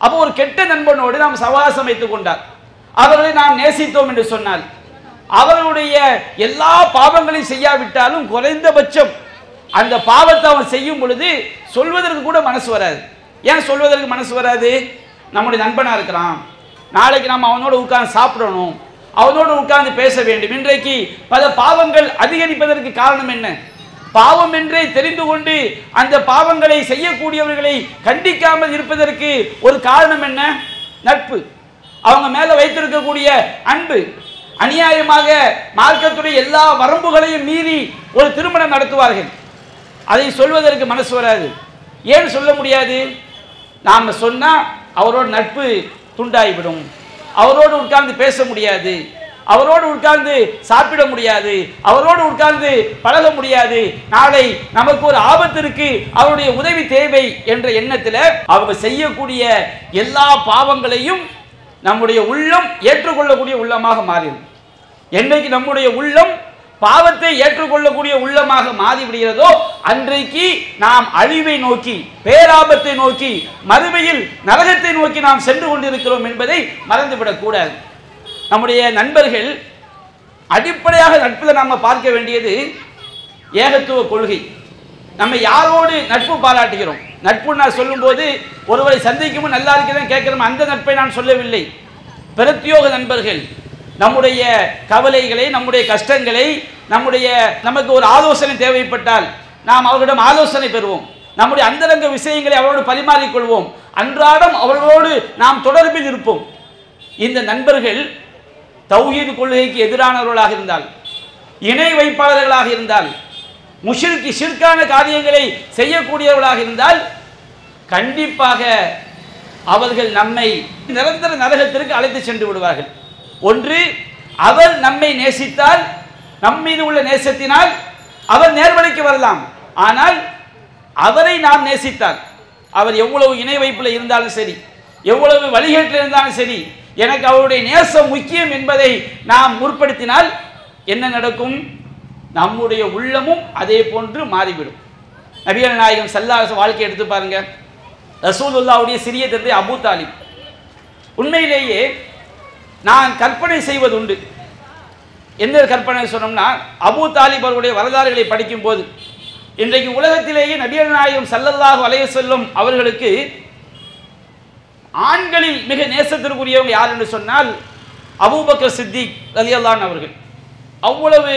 A: அப்போ ஒரு கெட்ட நண்பனோடு நாம் சவாசம் வைத்துக் கொண்டார், அவர்களை நாம் நேசித்தோம் என்று சொன்னால், அவர்களுடைய எல்லா பாவங்களையும் செய்யாவிட்டாலும் குறைந்தபட்சம் அந்த பாவத்தை அவன் செய்யும் பொழுது சொல்வதற்கு கூட மனசு வராது. ஏன் சொல்வதற்கு மனசு வராது? நம்முடைய நண்பனா இருக்கிறான், நாளைக்கு நாம் அவனோட உட்கார்ந்து சாப்பிடணும், அவனோடு உட்கார்ந்து பேச வேண்டும். இன்றைக்கு பல பாவங்கள் அதிகரிப்பதற்கு காரணம் என்ன? பாவம் என்றே தெரிந்து கொண்டு அந்த பாவங்களை செய்யக்கூடியவர்களை கண்டிக்காமல் இருப்பதற்கு ஒரு காரணம் என்ன? நட்பு, அவங்க மேல வைத்திருக்கக்கூடிய அன்பு. அநியாயமாக மார்க்கத்துடைய எல்லா வரம்புகளையும் மீறி ஒரு திருமணம் நடத்துவார்கள். அதை சொல்வதற்கு மனசு வராது. ஏன் சொல்ல முடியாது? நாம சொன்னா அவரோட நட்பு துண்டாகிவிடும், அவரோடு உட்கார்ந்து பேச முடியாது, அவரோடு உட்கார்ந்து சாப்பிட முடியாது, அவரோடு உட்கார்ந்து பழக முடியாது, நாளை நமக்கு ஒரு ஆபத்து இருக்கு, அவருடைய உதவி தேவை என்ற எண்ணத்தில் அவங்க செய்யக்கூடிய எல்லா பாவங்களையும் நம்முடைய உள்ளம் ஏற்றுக்கொள்ளக்கூடிய உள்ளமாக மாறிடும். என்னைக்கு நம்முடைய உள்ளம் பாவத்தை ஏற்றுக்கொள்ளக்கூடிய உள்ளமாக மாறிவிடுகிறதோ அன்றைக்கு நாம் அழிவை நோக்கி, பேராபத்தை நோக்கி, மறுமையில் நரகத்தை நோக்கி நாம் சென்று கொண்டிருக்கிறோம் என்பதை மறந்துவிடக் கூடாது. நம்முடைய நண்பர்கள் அடிப்படையாக நட்பில் நாம் பார்க்க வேண்டியது ஏகத்துவ கொள்கை. நம்ம யாரோடு நட்பு பாராட்டுகிறோம்? நட்பு நான் சொல்லும்போது ஒருவரை சந்திக்கும் நல்லா இருக்கிறேன் கேட்கிறோம், அந்த நட்பை நான் சொல்லவில்லை. பிரத்யோக நண்பர்கள், நம்முடைய கவலைகளை, நம்முடைய கஷ்டங்களை, நமக்கு ஒரு ஆலோசனை தேவைப்பட்டால் நாம் அவர்களிடம் ஆலோசனை பெறுவோம், நம்முடைய அந்தரங்க விஷயங்களை அவரோடு பரிமாறிக்கொள்வோம், அன்றாடம் அவர்களோடு நாம் தொடர்பில் இருப்போம். இந்த நண்பர்கள் தௌஹீத் கொள்கைக்கு எதிரானவர்களாக இருந்தால், இணை வைப்பாளர்களாக இருந்தால், ஷிர்கான காரியங்களை செய்யக்கூடியவர்களாக இருந்தால் கண்டிப்பாக அவர்கள் நம்மை நிரந்தர நரகத்திற்கு அழைத்து சென்று விடுவார்கள். ஒன்று, அவர் நம்மை நேசித்தால், நம் மீது உள்ள நேசத்தினால் அவர் நேர்வழிக்கு வரலாம். ஆனால் அவரை நாம் நேசித்தால், அவர் எவ்வளவு இணை வைப்பில் இருந்தாலும் சரி, எவ்வளவு வழிகேட்டில் இருந்தாலும் சரி, எனக்கு அவருடைய நேசம் முக்கியம் என்பதை நாம் முற்படுத்தினால் என்ன நடக்கும்? நம்முடைய உள்ளமும் அதே போன்று மாறிவிடும். நபிகள் நாயகம் ஸல்லல்லாஹு அலைஹி வாழ்க்கை எடுத்து பாருங்க. ரசூலுல்லாஹ்வுடைய சிறிய தந்தை அபூ தாலிப், உண்மையிலேயே நான் கற்பனை செய்வதுண்டு. எந்த கற்பனை சொன்னோம்னா, அபூ தாலிப் அவருடைய வரலாறுகளை படிக்கும் போது இன்றைக்கு உலகத்திலேயே நபிகள் நாயகம் ஸல்லல்லாஹு அலைஹி வஸல்லம் அவர்களுக்கு ஆண்களில் மிக நேசத்திற்குரியவங்க யார் என்று சொன்னால் அபூபக்கர் சித்திக் ரலியல்லாஹு அன்ஹு அவர்கள். அவ்வளவு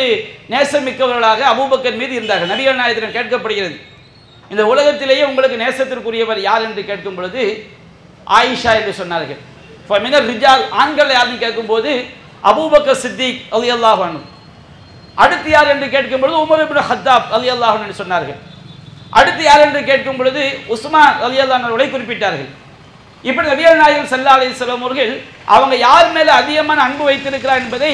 A: நேசமிக்கவர்களாக அபூபக்கர் மீது இருந்தார்கள். நபிகள் நாயகத்திடம் கேட்கப்படுகிறது, இந்த உலகத்திலேயே உங்களுக்கு நேசத்திற்குரியவர் யார் என்று கேட்கும் பொழுது ஆயிஷா என்று சொன்னார்கள். ரிஜால், ஆண்கள் யாருன்னு கேட்கும்போது அபூபக்கர் சித்திக் ரலியல்லாஹு அன்ஹு. அடுத்து யார் என்று கேட்கும் பொழுது உமர் இப்னு ஹத்தாப் ரலியல்லாஹு அன்ஹு என்று சொன்னார்கள். அடுத்து யார் என்று கேட்கும் பொழுது உஸ்மான் ரலியல்லாஹு அன்ஹு அவர்களை குறிப்பிட்டார்கள். இப்படி நபிகள் நாயகம் ஸல்லல்லாஹு அலைஹி வஸல்லம் அவர்கள் அவங்க யார் மேல அதிகமான அன்பு வைத்திருக்கிறார் என்பதை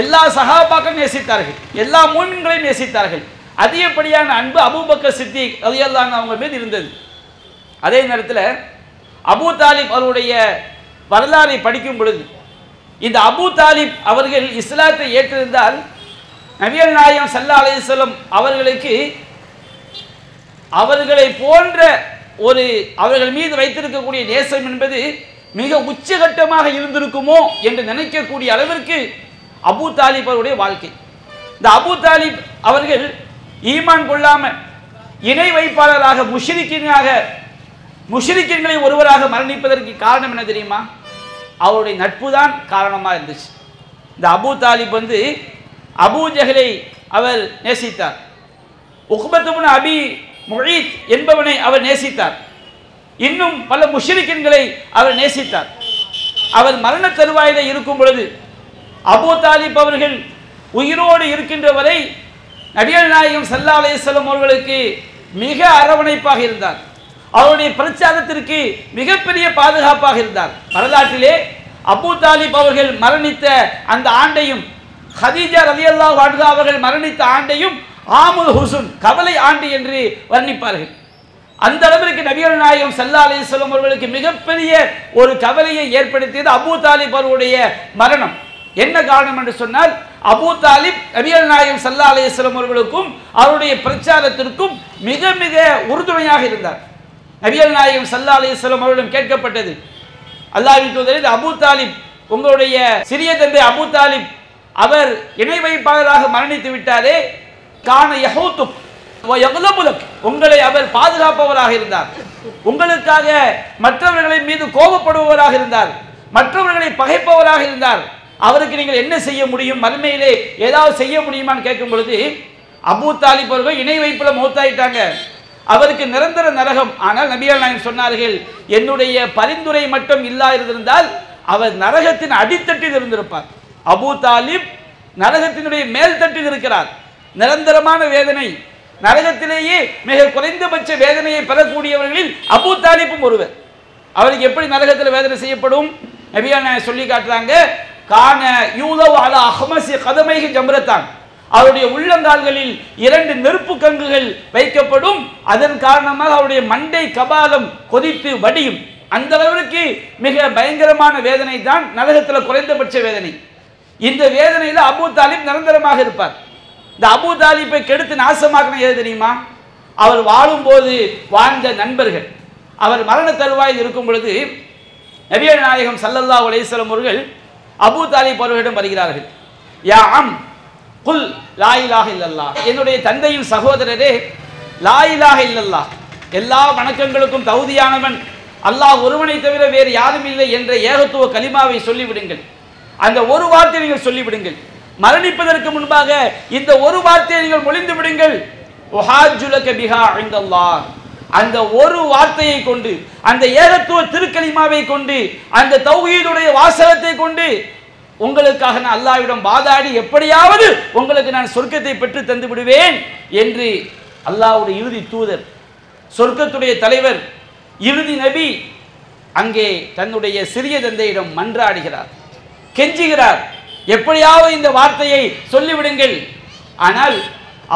A: எல்லா சஹாபாக்களும் நேசித்தார்கள், எல்லா மூமின்களையும் நேசித்தார்கள். அதிகப்படியான அன்பு அபூபக்கர் சித்திக் ரலியல்லாஹு அன்ஹு அவங்க மீது இருந்தது. அதே நேரத்தில் அபூ தாலிப் அவருடைய வரலாறை படிக்கும் பொழுது இந்த அபூ தாலிப் அவர்கள் இஸ்லாத்தை ஏற்றிருந்தால் நபிகள் நாயகம் ஸல்லல்லாஹு அலைஹி வஸல்லம் அவர்களுக்கு அவர்களை போன்ற ஒரு அவர்கள் மீது வைத்திருக்கக்கூடிய நேசம் என்பது மிக உச்சகட்டமாக இருந்திருக்குமோ என்று நினைக்கக்கூடிய அளவிற்கு அபூ தாலிப் அவருடைய வாழ்க்கை. இந்த அபூ தாலிப் அவர்கள் ஈமான் கொள்ளாம இணை வைப்பாளராக முஷ்ரிக்கீன்களை ஒருவராக மரணிப்பதற்கு காரணம் என்ன தெரியுமா? அவருடைய நட்பு தான் காரணமாக இருந்துச்சு. இந்த அபூ தாலிப் அபூ ஜஹலை அவர் நேசித்தார். உக்பத் இப்னு அபி முஈத் என்பவனை அவர் நேசித்தார். இன்னும் பல முஷ்ரிக்கீன்களை அவர் நேசித்தார். அவர் மரண தருவாயில இருக்கும் பொழுது அபூ தாலிப் அவர்கள் உயிரோடு இருக்கின்ற வரை நபிகள் நாயகம் ஸல்லல்லாஹு அலைஹி வஸல்லம் அவர்களுக்கு மிக அரவணைப்பாக இருந்தார். அவருடைய பிரச்சாரத்திற்கு மிகப்பெரிய பாதுகாப்பாக இருந்தார். வரலாற்றிலே அபூ தாலிப் அவர்கள் மரணித்த அந்த ஆண்டையும் ஹதீஜா ரலியல்லாஹு அன்ஹா அவர்கள் மரணித்த ஆண்டையும் ஆமுல் ஹுசுன் கவலை ஆண்டு என்று வர்ணிப்பார்கள். அந்த அளவிற்கு நபிகள் நாயகம் ஸல்லல்லாஹு அலைஹி வஸல்லம் அவர்களுக்கு மிகப்பெரிய ஒரு கவலையை ஏற்படுத்தியது அபூ தாலிப் அவருடைய மரணம். என்ன காரணம் என்று சொன்னால் அபூ தாலிப் நபிகள் நாயகம் ஸல்லல்லாஹு அலைஹி வஸல்லம் அவர்களுக்கும் அவருடைய பிரச்சாரத்திற்கும் மிக மிக உறுதுணையாக இருந்தார். நபிகள் நாயகம் ஸல்லல்லாஹு அலைஹி வஸல்லம் அவர்களிடம் கேட்கப்பட்டது, அல்லாஹ்வின் தூதரே, அபூ தாலிப் உங்களுடைய சிறிய தந்தை அபூ தாலிப் அவர் இணை வைப்பாளராக மரணித்து விட்டாரே, கான யஹூதுக் வ யக்லபுலக், உங்களை அவர் பாதுகாப்பவராக இருந்தார், உங்களுக்காக மற்றவர்களின் மீது கோபப்படுபவராக இருந்தார், மற்றவர்களை பகைப்பவராக இருந்தார், அவருக்கு நீங்கள் என்ன செய்ய முடியும், மறுமையிலே ஏதாவது செய்ய முடியுமான்னு கேட்கும் பொழுது அபூ தாலிப் அவர்கள் இணை வைப்புல மௌத்தாயிட்டாங்க, அவருக்கு நிரந்தர நரகம். ஆனால் நபிகள் நாயகம் சொன்னார்கள், என்னுடைய பரிந்துரை மட்டும் இல்லாதிருந்தால் அவர் நரகத்தின் அடித்தட்டில் இருந்திருப்பார். அபூ தாலிப் நரகத்தினுடைய மேல் தட்டில் இருக்கிறார். நிரந்தரமான வேதனை, நரகத்திலேயே மிக குறைந்தபட்ச வேதனையை பெறக்கூடியவர்களில் அபூ தாலிப்பும் ஒருவர். அவருக்கு எப்படி நரகத்தில் வேதனை செய்யப்படும்? நபிகள் நாயகம் சொல்லி காட்டுறாங்க, கான யூதவ் அலா அஹ்மஸி கதமைஹி ஜம்ரத்தான், அவருடைய உள்ளங்கால்களில் 2 நெருப்பு கங்குகள் வைக்கப்படும், அதன் காரணமாக அவருடைய மண்டை கபாலம் கொதித்து வடியும். அந்த அளவிற்கு மிக பயங்கரமான வேதனை தான் நரகத்தில் குறைந்தபட்ச வேதனை. இந்த வேதனையில் அபூ தாலிப் நிரந்தரமாக இருப்பார். இந்த அபூ தாலிப்பை கெடுத்து நாசமாக்கின எது தெரியுமா? அவர் வாழும்போது வாழ்ந்த நண்பர்கள். அவர் மரண தருவாயில் இருக்கும் பொழுது நபிகள் நாயகம் ஸல்லல்லாஹு அலைஹி வஸல்லம் அவர்கள் அபூ தாலிப் அவர்களிடம் வருகிறார்கள். யா அம் குல் லா இலாஹ இல்லல்லாஹ், என்னுடைய தந்தையின் சகோதரரே, லா இலாஹ இல்லல்லாஹ், எல்லா வணக்கங்களுக்கும் தகுதியானவன் அல்லாஹ் ஒருவனை தவிர வேறு யாரும் இல்லை என்ற ஏகத்துவ கலிமாவை சொல்லிவிடுங்கள். அந்த ஒரு வார்த்தையை நீங்கள் சொல்லிவிடுங்கள். மரணிப்பதற்கு முன்பாக இந்த ஒரு வார்த்தையை நீங்கள் மொழிந்து விடுங்கள். உஹாஜுலக பிஹா இன்தல்லாஹ், அந்த ஒரு வார்த்தையை கொண்டு, அந்த ஏகத்துவ திருக்கலிமாவை கொண்டு, அந்த தௌஹீதுடைய வாசகத்தை கொண்டு உங்களுக்காக நான் அல்லாஹ்விடம் வாதாடி எப்படியாவது உங்களுக்கு நான் சொர்க்கத்தை பெற்று தந்து விடுவேன் என்று அல்லாஹ்வுடைய இறுதி தூதர், சொர்க்கத்துடைய தலைவர், இறுதி நபி அங்கே தன்னுடைய சிறிய தந்தையிடம் மன்றாடுகிறார், கெஞ்சுகிறார், எப்படியாவது இந்த வார்த்தையை சொல்லிவிடுங்கள். ஆனால்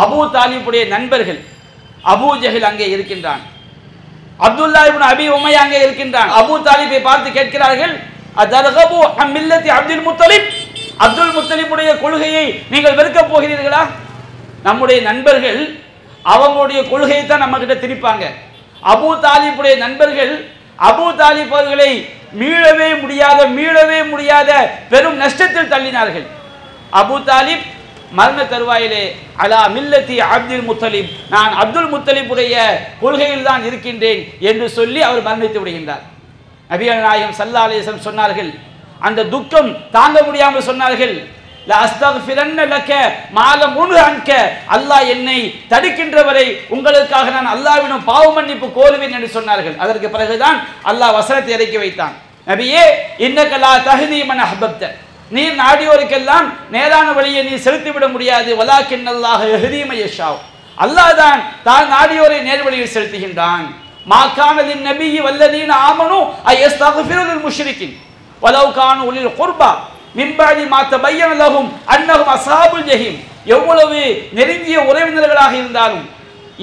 A: அபூ தாலிபுடைய நண்பர்கள், அபூ ஜஹல் அங்கே இருக்கின்றான், அப்துல்லா இப்னு அபி உமையா அங்கே இருக்கின்றான். அபூ தாலிபை பார்த்து கேட்கிறார்கள், அதர்கபு அம் மில்லத்தி அப்துல் முத்தலிப், அப்துல் முத்தலிபுடைய கொள்கையை நீங்கள் வெறுக்கப் போகிறீர்களா? நம்முடைய நண்பர்கள் அவங்களுடைய கொள்கையை தான் நம்ம கிட்ட திணிப்பாங்க. அபூ தாலிபுடைய நண்பர்கள் அபூ தாலிப் அவர்களை மீளவே முடியாத பெரும் நஷ்டத்தில் தள்ளினார்கள். அபூ தாலிப் மரண தருவாயிலே அலா மில்லத்தி அப்துல் முத்தலிப், நான் அப்துல் முத்தலிபுடைய கொள்கையில் தான் இருக்கின்றேன் என்று சொல்லி அவர் மரணித்து விடுகின்றார். நபிகள் நாயகம் ஸல்லல்லாஹு அலைஹி வஸல்லம் சொன்னார்கள், அந்த துக்கம் தாங்க முடியாமல் சொன்னார்கள், லா அஸ்தக்ஃபிரன்ன லக மாலம் உன்ஹு அன்க, அல்லாஹ் என்னை தடுக்கின்ற வரை உங்களுக்காக நான் அல்லாஹ்விடம் பாவ மன்னிப்பு கோருவேன் என்று சொன்னார்கள். அதற்கு பிறகுதான் அல்லாஹ் வசனத்தை இறக்கி வைத்தான், நபியே இன்னக லா தஹ்தி மன் அஹ்பப்த, நீர் நாடியோருக்கெல்லாம் நேரான வழியை நீ செலுத்திவிட முடியாது, வலாக்கின்னல்லாஹ யஹ்தி மன் யஷா, அல்லாஹ் தான் நாடியோரை நேர்வழியில் செலுத்துகின்றான். மா கான லின் நபியி வல்லதீன ஆமனு அயஸ்தக்ஃபிரு லில் முஷ்ரிகின் வலவ் கானு உலில் குர்பா மின் பஅதி மா தபய்யன லஹும் அன்னஹும் அஸ்ஹாபுல் ஜஹீம், எவ்வளவு நெருங்கிய உறவினர்களாக இருந்தாலும்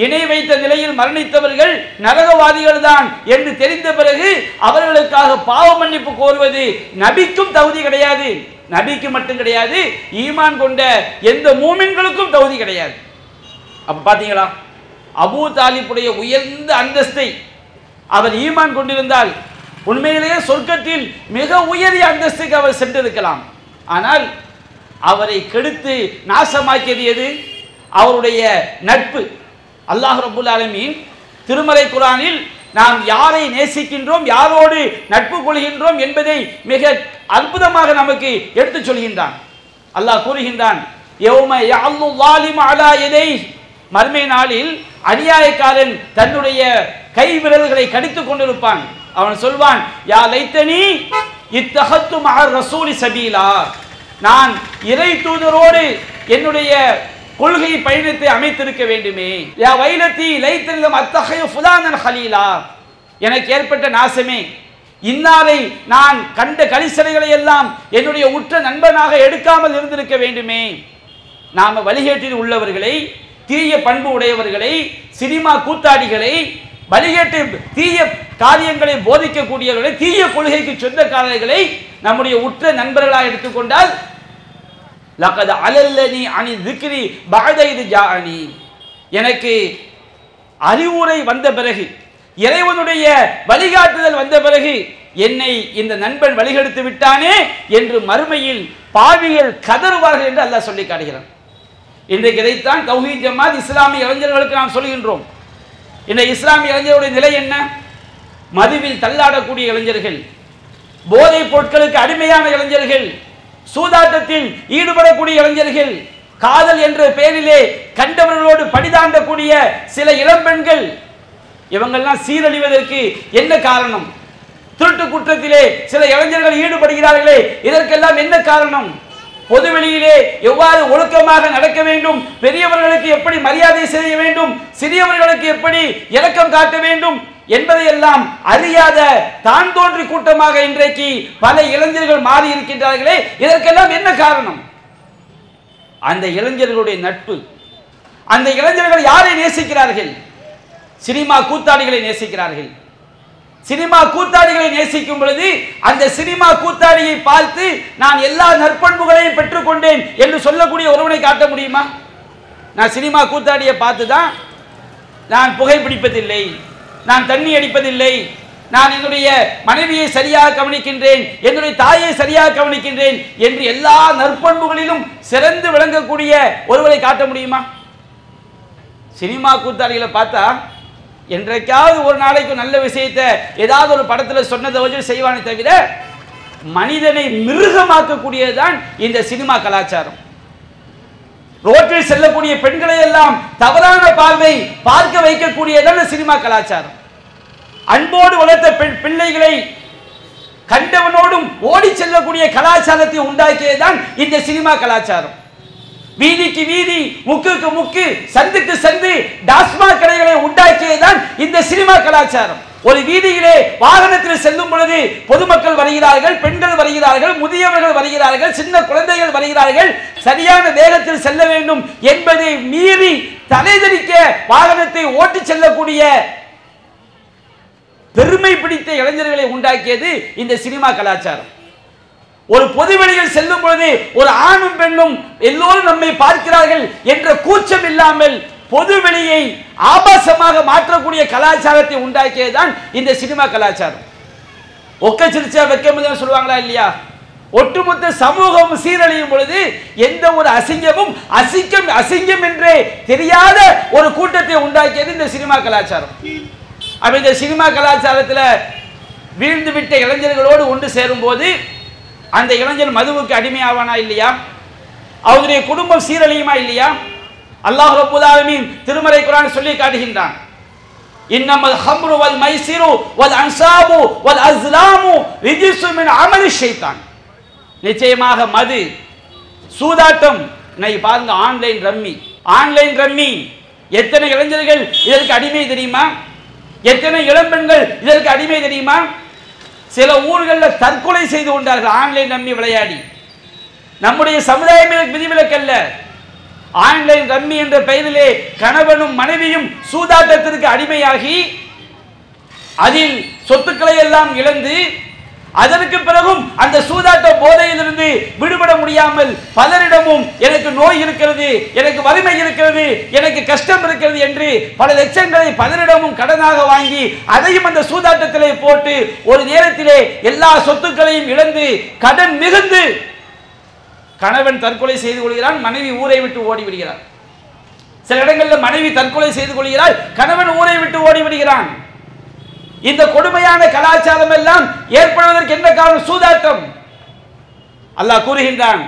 A: இணை வைத்த நிலையில் மரணித்தவர்கள் நரகவாதிகள் தான் என்று தெரிந்த பிறகு அவர்களுக்காக பாவ மன்னிப்பு கோருவது நபிக்கும் தகுதி கிடையாது. நபிக்கு மட்டும் கிடையாது, ஈமான் கொண்ட எந்த மூமின்களுக்கும் தகுதி கிடையாது. அப்ப பாத்தீங்களா, அபூ தாலிபுடைய உயர்ந்த அந்தஸ்தை அவர் ஈமான் கொண்டிருந்தால் உண்மையிலேயே சொர்க்கத்தில் மிக உயரிய அந்தஸ்துக்கு அவர் சென்றிருக்கலாம். ஆனால் அவரை கெடுத்து நாசமாக்கியது எது? அவருடைய நட்பு. அல்லாஹ் ரப்புல் ஆலமீன் திருமறை குர்ஆனில் நாம் யாரை நேசிக்கின்றோம், யாரோடு நட்பு கொள்கின்றோம் என்பதை மிக அற்புதமாக நமக்கு எடுத்துச் சொல்கின்றான். அல்லாஹ் கூறுகின்றான், யௌம யஅல்லு ஸாலிமு அலா யதைஹி, மறுமை நாளில் அநியாயக்காரன் தன்னுடைய கை விரல்களை கடித்துக் கொண்டிருப்பான். அவன் சொல்வான், யா லைத்தனி இத்தஹத்து மஅ ரசூலி சபீலா, நான் இறை தூதரோடு என்னுடைய கொள்கை பயணத்தை அமைத்திருக்க வேண்டுமே. யா வைலத்தி லைத்தனிலம் அத்தஹய ஃபுலானன் ஹலீலா, எனக்கு ஏற்பட்ட நாசமே, இன்னாரை நான் கண்ட கலிசலைகளை எல்லாம் என்னுடைய உற்ற நண்பனாக எடுக்காமல் இருந்திருக்க வேண்டுமே. நாம வழிகேட்டில் உள்ளவர்களை, தீய பண்பு உடையவர்களை, சினிமா கூத்தாடிகளை, வழிகேட்டு தீய காரியங்களை போதிக்கக்கூடியவர்களை, தீய கொள்கைக்கு சொந்தக்காரர்களை நம்முடைய உற்ற நண்பர்களாக எடுத்துக்கொண்டால் லகத் அலல்லனி அனி ذிக்ரி பஅத இத் ஜாஅனி, எனக்கு அறிவுரை வந்த பிறகு, இறைவனுடைய வழிகாட்டுதல் வந்த பிறகு என்னை இந்த நண்பன் வழிகெடுத்து விட்டானே என்று மறுமையில் பாவிகள் கதறுவார்கள் என்று அல்லாஹ் சொல்லி காட்டுகிறான். இன்றைக்கு இதைத்தான் தௌஹீத் ஜமாத் இஸ்லாமிய இளைஞர்களுக்கு நாம் சொல்கின்றோம். இந்த இஸ்லாமிய இளைஞருடைய நிலை என்ன? மதுவில் தள்ளாடக்கூடிய இளைஞர்கள், போதைப் பொருட்களுக்கு அடிமையான இளைஞர்கள், சூதாட்டத்தில் ஈடுபடக்கூடிய இளைஞர்கள், காதல் என்ற பெயரிலே கண்டவர்களோடு படிதாண்டக்கூடிய சில இளம்பெண்கள், இவங்கெல்லாம் சீரழிவதற்கு என்ன காரணம்? திருட்டு குற்றத்திலே சில இளைஞர்கள் ஈடுபடுகிறார்களே, இதற்கெல்லாம் என்ன காரணம்? பொதுவெளியிலே எவ்வாறு ஒழுக்கமாக நடக்க வேண்டும், பெரியவர்களுக்கு எப்படி மரியாதை செய்ய வேண்டும், சிறியவர்களுக்கு எப்படி இரக்கம் காட்ட வேண்டும் என்பதையெல்லாம் அறியாத தான் தோன்றி கூட்டமாக இன்றைக்கு பல இளைஞர்கள் மாறி இருக்கின்றார்களே, இதற்கெல்லாம் என்ன காரணம்? அந்த இளைஞர்களுடைய நட்பு. அந்த இளைஞர்கள் யாரை நேசிக்கிறார்கள்? சினிமா கூத்தாடிகளை நேசிக்கிறார்கள். சினிமா கூத்தாடிகளை நேசிக்கும் பொழுது அந்த சினிமா கூத்தாடியை பார்த்து நான் எல்லா நற்பண்புகளையும் பெற்றுக்கொண்டேன் என்று சொல்லக்கூடிய ஒருவனை காட்ட முடியுமா? நான் சினிமா கூத்தாடியை பார்த்து தான் நான் புகைப்பிடிப்பதில்லை, நான் தண்ணி அடிப்பதில்லை, நான் என்னுடைய மனைவியை சரியாக கவனிக்கின்றேன், என்னுடைய தாயை சரியாக கவனிக்கின்றேன் என்று எல்லா நற்பண்புகளிலும் சிறந்து விளங்கக்கூடிய ஒருவரை காட்ட முடியுமா? சினிமா கூத்தாடிகளை பார்த்தா என்றைக்காவது ஒரு நாளைக்கு நல்ல விஷயத்தை ஏதாவது ஒரு படத்தில் சொன்னதை வச்சு செய்வானே தவிர மனிதனை மிருகமாக்கக்கூடியதுதான் இந்த சினிமா கலாச்சாரம். ரோட்டில் செல்லக்கூடிய பெண்களை எல்லாம் தவறான பார்வை பார்க்க வைக்கக்கூடியதான் சினிமா கலாச்சாரம். அன்போடு வளர்த்த பிள்ளைகளை கண்டவனோடும் ஓடி செல்லக்கூடிய கலாச்சாரத்தை உண்டாக்கியதுதான் இந்த சினிமா கலாச்சாரம். வீதிக்கு வீதி, முக்குக்கு முக்கு, சந்துக்கு சந்து டாஸ்மாக் கடைகளை உண்டாக்கியதுதான் இந்த சினிமா கலாச்சாரம். ஒரு வீதியிலே வாகனத்தில் செல்லும் பொழுது பொதுமக்கள் வருகிறார்கள், பெண்கள் வருகிறார்கள், முதியவர்கள் வருகிறார்கள், சின்ன குழந்தைகள் வருகிறார்கள். சரியான வேகத்தில் செல்ல வேண்டும் என்பதை மீறி தலைதறிக்க வாகனத்தை ஓட்டி செல்லக்கூடிய பெருமை பிடித்த இளைஞர்களை உண்டாக்கியது இந்த சினிமா கலாச்சாரம். ஒரு பொதுவெளியில் செல்லும் பொழுது ஒரு ஆணும் பெண்ணும் எல்லோரும் நம்மை பார்க்கிறார்கள் என்ற கூச்சம் இல்லாமல் பொதுவெளியை ஆபாசமாக மாற்றக்கூடிய கலாச்சாரத்தை உண்டாக்கியதுதான் இந்த சினிமா கலாச்சாரம். ஒக்க சிரிச்சா வெக்கமுதான் சொல்லுவாங்களா இல்லையா? ஒட்டுமொத்த சமூகம் சீரழியும் பொழுது எந்த ஒரு அசிங்கமும் அசிங்கம் என்றே தெரியாத ஒரு கூட்டத்தை உண்டாக்கியது இந்த சினிமா கலாச்சாரம். அப்ப இந்த சினிமா கலாச்சாரத்தில் வீழ்ந்து விட்ட இளைஞர்களோடு ஒன்று சேரும் போது அந்த இளைஞர் மதுவுக்கு அடிமையாவானா இல்லையா? அவருடைய குடும்பம் சீரழியுமா இல்லையா? அல்லாஹ் ரப்பல் ஆலமீன் திருமறை குர்ஆன் சொல்லி காட்டுகின்றான், இன்னமல் ஹம்ரு வல் மைசிரு வல் அன்சாபு வல் அஸ்லாமு ரிஜ்சு மின் அமலி ஷைத்தான். நிச்சயமாக மது, சூதாட்டம், இன்னைக்கு பாருங்க ஆன்லைன் ரம்மி எத்தனை இளைஞர்கள் இதற்கு அடிமை தெரியுமா? எத்தனை இளம்பெண்கள் இதற்கு அடிமை தெரியுமா? சில ஊர்களில் தற்கொலை செய்து கொண்டார்கள் ஆன்லைன் ரம்மி விளையாடி. நம்முடைய சமுதாயம் விதிவிலக்கல்ல. ஆன்லைன் ரம்மி என்ற பெயரிலே கணவனும் மனைவியும் சூதாட்டத்திற்கு அடிமையாகி அதில் சொத்துக்களை எல்லாம் இழந்து அதற்கு பிறகும் அந்த சூதாட்ட போதையிலிருந்து விடுபட முடியாமல் பலரிடமும் எனக்கு நோய் இருக்கிறது, எனக்கு வறுமை இருக்கிறது, எனக்கு கஷ்டம் இருக்கிறது என்று பல லட்சங்களை பலரிடமும் கடனாக வாங்கி அதையும் அந்த சூதாட்டத்திலே போட்டு ஒரு நேரத்திலே எல்லா சொத்துக்களையும் இழந்து கடன் மிகுந்து கணவன் தற்கொலை செய்து கொள்கிறான், மனைவி ஊரை விட்டு ஓடிவிடுகிறார். சில இடங்களில் மனைவி தற்கொலை செய்து கொள்கிறாள், கணவன் ஊரை விட்டு ஓடிவிடுகிறான். இந்த கொடுமையான கலாச்சாரம் எல்லாம் ஏற்படுவதற்கு என்ன காரணம்? சூதாட்டம். அல்லாஹ் கூறுகின்றான்,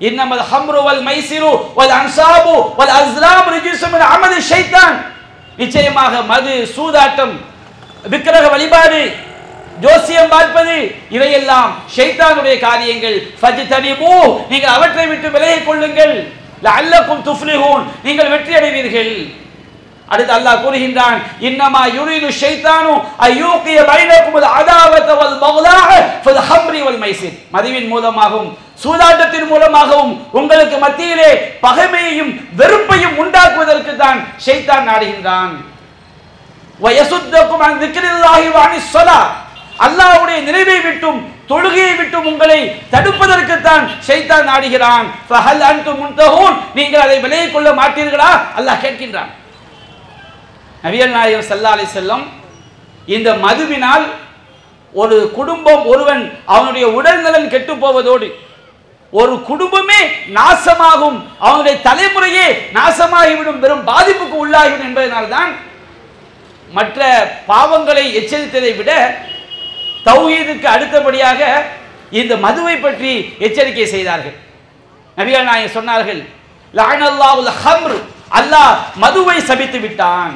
A: இன்னமல் ஹம்ரு வல் மைசிரு வல் அன்சாபு வல் அஸ்லாம் ரிஜ்ஸும் மின் அமலி ஷைத்தான். நிச்சயமாக மது, சூதாட்டம், விக்கிரக வழிபாடு, ஜோசியம் பார்ப்பது இவையெல்லாம் ஷைத்தானுடைய காரியங்கள். ஃபஜ்தனிபூ, நீங்கள் அவற்றை விட்டு விலகிக் கொள்ளுங்கள். லஅல்லகும் துஃப்லிஹூன், நீங்கள் வெற்றி அடைவீர்கள். அடுத்து அல்லாஹ் கூறுகின்றான், இன்னமா யுரீது ஷைத்தானு அய்யூகிய பைனகுமுல் அதாவத வல் பக்லாஅ ஃபில் ஹம்ரி வல் மைசிர். மதுவின் மூலமாகவும் சூதாட்டத்தின் மூலமாகவும் உங்களுக்கு மத்தியிலே பகைமையையும் வெறுப்பையும் உண்டாக்குவதற்கு தான் ஷைத்தான் நாடுகின்றான். வயசுத்தகும் அன் திக்ரில்லாஹி வ அனிஸ் ஸலாத், அல்லாஹ்வுடைய நினைவை விட்டும் தொழுகையை விட்டும் உங்களை தடுப்பதற்கு தான் ஷைத்தான் நாடுகிறான். ஃபஹல் அன்தும் முன்தஹூன், நீங்கள் அதை விலகிக் கொள்ள மாட்டீர்களா? அல்லாஹ் கேட்கின்றான். நபிகள் நாயகம் ஸல்லல்லாஹு அலைஹி வஸல்லம் இந்த மதுவினால் ஒரு குடும்பம், ஒருவன் அவனுடைய உடல் நலன் கெட்டு போவதோடு ஒரு குடும்பமே நாசமாகும், அவனுடைய தலைமுறையே நாசமாகிவிடும், பெரும் பாதிப்புக்கு உள்ளாகிவிடும் என்பதனால்தான் மற்ற பாவங்களை எச்சரித்ததை விட தௌஹீதுக்கு அடுத்தபடியாக இந்த மதுவை பற்றி எச்சரிக்கை செய்தார்கள். நபிகள் நாயகம் சொன்னார்கள், லஅனல்லாஹுல் ஹம்ர், அல்லாஹ் மதுவை சபித்து விட்டான்.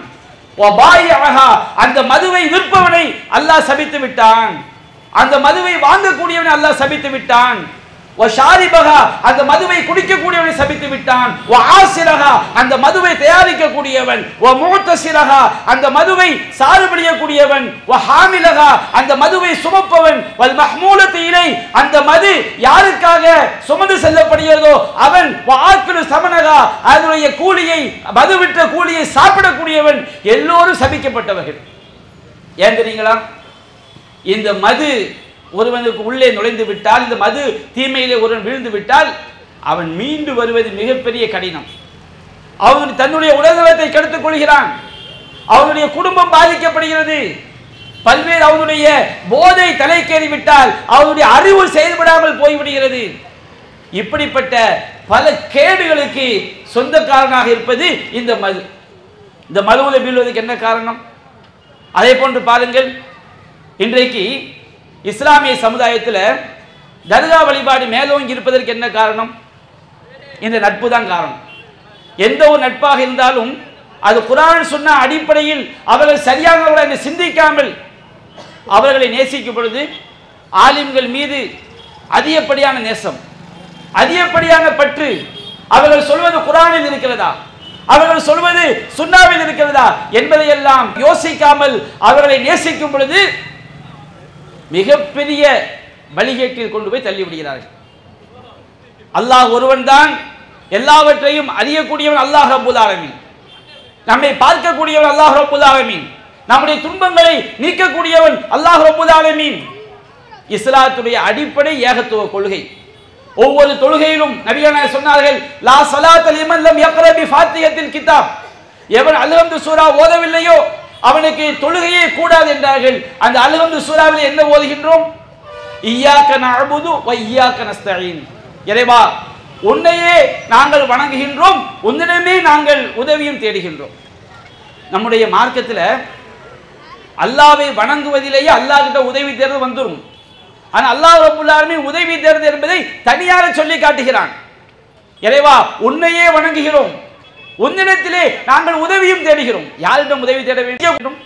A: வபாயிஅஹா, அந்த மதுவை விற்பவனை அல்லாஹ் சபித்து விட்டான். அந்த மதுவை வாங்கக்கூடியவனை அல்லாஹ் சபித்து விட்டான். வஷாரிபஹா, அந்த மதுவை குடிக்கக்கூடியவனை சபித்து விட்டான். வஆசிரஹா, அந்த மதுவை தயாரிக்கக்கூடியவன். வமுதசிரஹா, அந்த மதுவை சாறுபடியக்கூடியவன். வஹாமிலஹா, அந்த மதுவை சுமப்பவன். வல் மஹ்மூலத்து இலை, அந்த மது யாருக்காக சுமந்து செல்லப்படுகிறதோ அவன். வஆக்கிலு சமனஹா, அதனுடைய கூலியை, மது விற்ற கூலியை சாப்பிடக்கூடியவன். எல்லோரும் சபிக்கப்பட்டவர்கள். ஏன் தெரியுங்களா? இந்த மது ஒருவனுக்கு உள்ளே நுழைந்து விட்டால், இந்த மது தீமையிலே ஒருவன் விழுந்து விட்டால் அவன் மீண்டு வருவது மிகப்பெரிய கடினம். அவன் தன்னுடைய உடல்நலத்தை கெடுத்துக் கொள்கிறான், அவனுடைய குடும்பம் பாதிக்கப்படுகிறது, பல்வேறு அவனுடைய போதை தலைக்கேறிவிட்டால் அவனுடைய அறிவு செயல்படாமல் போய்விடுகிறது. இப்படிப்பட்ட பல கேடுகளுக்கு சொந்தக்காரனாக இருப்பது இந்த மது. இந்த மதுவில் வீழ்வதற்கு என்ன காரணம்? அதே போன்று பாருங்கள், இன்றைக்கு இஸ்லாமிய சமுதாயத்தில் தர்கா வழிபாடு மேலோங்கி இருப்பதற்கு என்ன காரணம்? இந்த நட்பு தான் காரணம். எந்த ஒரு நட்பாக இருந்தாலும் அது குர்ஆன் சொன்ன அடிப்படையில் அவர்கள் சரியானவர்கள் என்று சிந்திக்காமல் அவர்களை நேசிக்கும் பொழுது ஆலிம்கள் மீது அதிகப்படியான நேசம், அதிகப்படியான பற்று, அவர்கள் சொல்வது குர்ஆனில் இருக்கிறதா, அவர்கள் சொல்வது சுன்னாவில் இருக்கிறதா என்பதையெல்லாம் யோசிக்காமல் அவர்களை நேசிக்கும் பொழுது மிகப்பெரிய வழிகேட்டில் கொண்டு போய் தள்ளிவிடுகிறார்கள். அல்லாஹ் ஒருவன் தான் எல்லாவற்றையும் அறியக்கூடியவன், அல்லாஹ் ரப்புல் ஆலமீன். நம்மை பார்க்கக்கூடியவன் அல்லாஹ் ரப்புல் ஆலமீன். நம்முடைய துன்பங்களை நீக்கக்கூடியவன் அல்லாஹ் ரப்புல் ஆலமீன். இஸ்லாத்துடைய அடிப்படை ஏகத்துவ கொள்கை. ஒவ்வொரு தொழுகையிலும் நபிகள் நாயகம் சொன்னார்கள், லா ஸலாத்த லிமன் லம் யக்ரா பி ஃபாத்திஹத்தில் கிதாப், எவன் அல்ஹம்து சூரா ஓதவில்லையோ அவனுக்கு தொழுகையே கூடாது என்றார்கள். அந்த அல்ஹம்து சூராவில் என்ன ஓதுகின்றோம்? இய்யாக நஅபுது வ இய்யாக நஸ்தஈன், இறைவா உன்னையே நாங்கள் வணங்குகின்றோம், உன்னிடமே நாங்கள் உதவியும் தேடுகின்றோம். நம்முடைய மார்க்கத்தில் அல்லாஹ்வை வணங்குவதிலேயே அல்லாஹ் கிட்ட உதவி தேடுறது வந்துடும். ஆனால் அல்லாஹ் ரப்புல் ஆலமீன் உதவி தேடுறது என்பதை தனியாக சொல்லி காட்டுகிறான். இறைவா உன்னையே வணங்குகிறோம், உன்னிடத்திலே நாங்கள் உதவியும் தேடுகிறோம். யாரிடம் உதவி தேட வேண்டும்?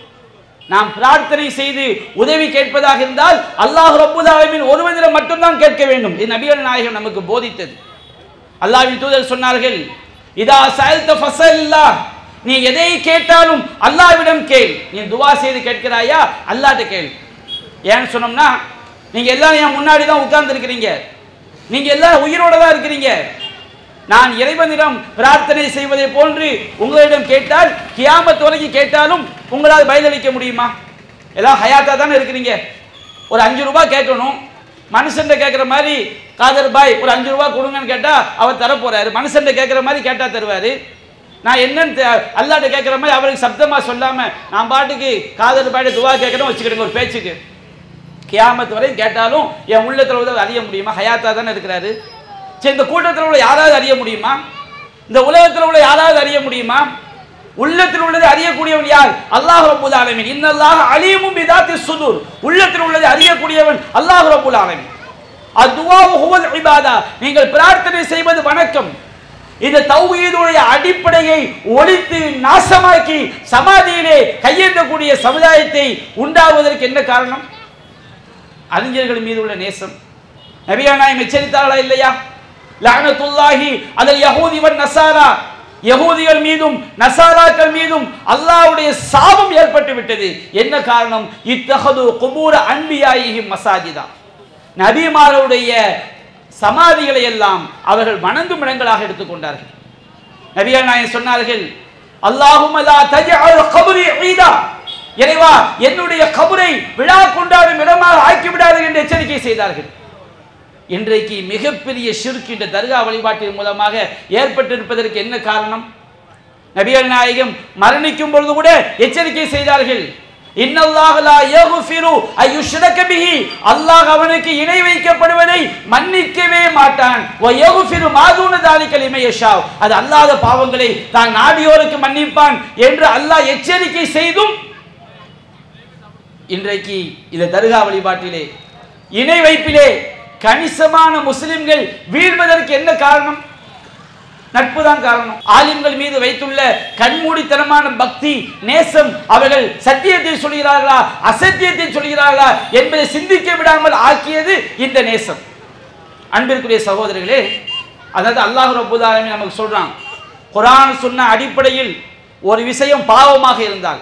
A: நாம் பிரார்த்தனை செய்து உதவி கேட்பதாக இருந்தால் அல்லாஹ் ரப்புல் ஆலமீன் ஒருவனிடம் மட்டும்தான் கேட்க வேண்டும். இது நபிகள் நாயகம் நமக்கு போதித்தது. அல்லாஹ்வின் தூதர் சொன்னார்கள், இதா சஅல்த ஃபஸல்லில்லாஹ், நீ எதை கேட்டாலும் அல்லாஹ்விடம் கேள். நீ துஆ செய்து கேட்கிறாயா, அல்லாஹ்ட்ட கேள். ஏன்னு சொன்னோம்னா, நீங்க எல்லாம் என் முன்னாடி தான் உட்கார்ந்து இருக்கிறீங்க, நீங்க எல்லாம் உயிரோட தான் இருக்கிறீங்க. நான் இறைவனிடம் பிரார்த்தனை செய்வதை போன்று உங்களிடம் கேட்டால், கியாமத் வரைக்கும் கேட்டாலும் உங்களால் பதிலளிக்க முடியுமா? எல்லாம் ஹயாத்தா தானே இருக்கிறீங்க. ஒரு 5 ரூபாய் கேட்கணும், மனுஷன் கேட்குற மாதிரி காதர் பாய் ஒரு 5 ரூபா கொடுங்கன்னு கேட்டால் அவர் தரப்போறாரு. மனுஷன் கேட்குற மாதிரி கேட்டால் தருவார். நான் என்னன்னு அல்லாட்ட கேட்குற மாதிரி அவருக்கு சப்தமாக சொல்லாமல் நான் பாட்டுக்கு காதர் பாய்ட்டு துவா கேட்கணும் வச்சுக்கிடுங்க ஒரு பேச்சுக்கு. கியாமத்து வரை கேட்டாலும் என் உள்ளத்தில் உள்ள அறிய முடியுமா? ஹயாத்தா தானே இருக்கிறாரு. சரி, இந்த கூட்டத்தில் உள்ள யாராவது அறிய முடியுமா? இந்த உலகத்தில் உள்ள யாராவது அறிய முடியுமா? உள்ளத்தில் உள்ளதை அறியக்கூடியவன் யார்? அல்லாஹ் ரப்பல் ஆலமீன். இன்னல்லாஹ அலீமும் பிதாத்தி சுதூர். உள்ளத்தில் உள்ளதை அறியக்கூடியவன் அல்லாஹ் ரப்பல் ஆலமீன். அத்வாஉ ஹுவல் இபாதா. நீங்கள் பிரார்த்தனை செய்வது வணக்கம். இந்த தௌஹீதுடைய அடிப்படையை ஒழித்து நாசமாக்கி சமாதியிலே கையேந்தக்கூடிய சமுதாயத்தை உண்டாவதற்கு என்ன காரணம்? அறிஞர்கள் மீது உள்ள நேசம். நபிகள் நாயகம் எச்சரித்தார்களா இல்லையா? லஅனத்துல்லாஹி அலல் யஹூதி வன் நஸாரா. யகூதிகள் மீதும் நசாராக்கள் மீதும் அல்லாஹ்வுடைய சாபம் ஏற்பட்டு விட்டது. என்ன காரணம்? இத்தஹது குபூர அன்பியாயிஹிம் மசாஜிதா. நபிமார்களுடைய சமாதிகளை எல்லாம் அவர்கள் வணங்கும் இடங்களாக எடுத்துக்கொண்டார்கள். நபிகள் நாயகம் சொன்னார்கள், அல்லாஹும்ம லா தஜஅல் கப்ரி ஈதா. இறைவா, என்னுடைய கபரை விழா கொண்டாடும் இடமாக ஆக்கி விடாதீர்கள் என்று எச்சரிக்கை செய்தார்கள். இன்றைக்கு மிகப்பெரிய ஷிர்க் இந்த தர்கா வழிபாட்டின் மூலமாக ஏற்பட்டிருப்பதற்கு என்ன காரணம்? நபிகள் நாயகம் மரணிக்கும் பொழுது கூட எச்சரிக்கை செய்தார்கள், இன்னல்லாஹ லா யக்ஃபிரு அய்யுஷ்ரக பிஹி. அல்லாஹ் அவனுக்கு இணை வைக்கப்படுவதை மன்னிக்கவே மாட்டான். வ யக்ஃபிரு மா தூன தாலிக லிமன் யஷா. அது அல்லாத பாவங்களை தான் நாடியோருக்கு மன்னிப்பான் என்று அல்லாஹ் எச்சரிக்கை செய்தும் இன்றைக்கு இந்த தர்கா வழிபாட்டிலே இணை வைப்பிலே கணிசமான முஸ்லிம்கள் வீழ்வதற்கு என்ன காரணம்? நட்பு தான் காரணம். ஆலிம்கள் மீது வைத்துள்ள கண்மூடித்தனமான பக்தி நேசம். அவர்கள் சத்தியத்தை சொல்கிறார்களா அசத்தியத்தை சொல்கிறார்களா என்பதை சிந்திக்க விடாமல் ஆக்கியது இந்த நேசம். அன்பிற்குரிய சகோதரர்களே, அதாவது அல்லாஹ் ரப்பல் ஆலமீன் நமக்கு சொல்றான், குர்ஆன் சொன்ன அடிப்படையில் ஒரு விஷயம் பாவமாக இருந்தால்,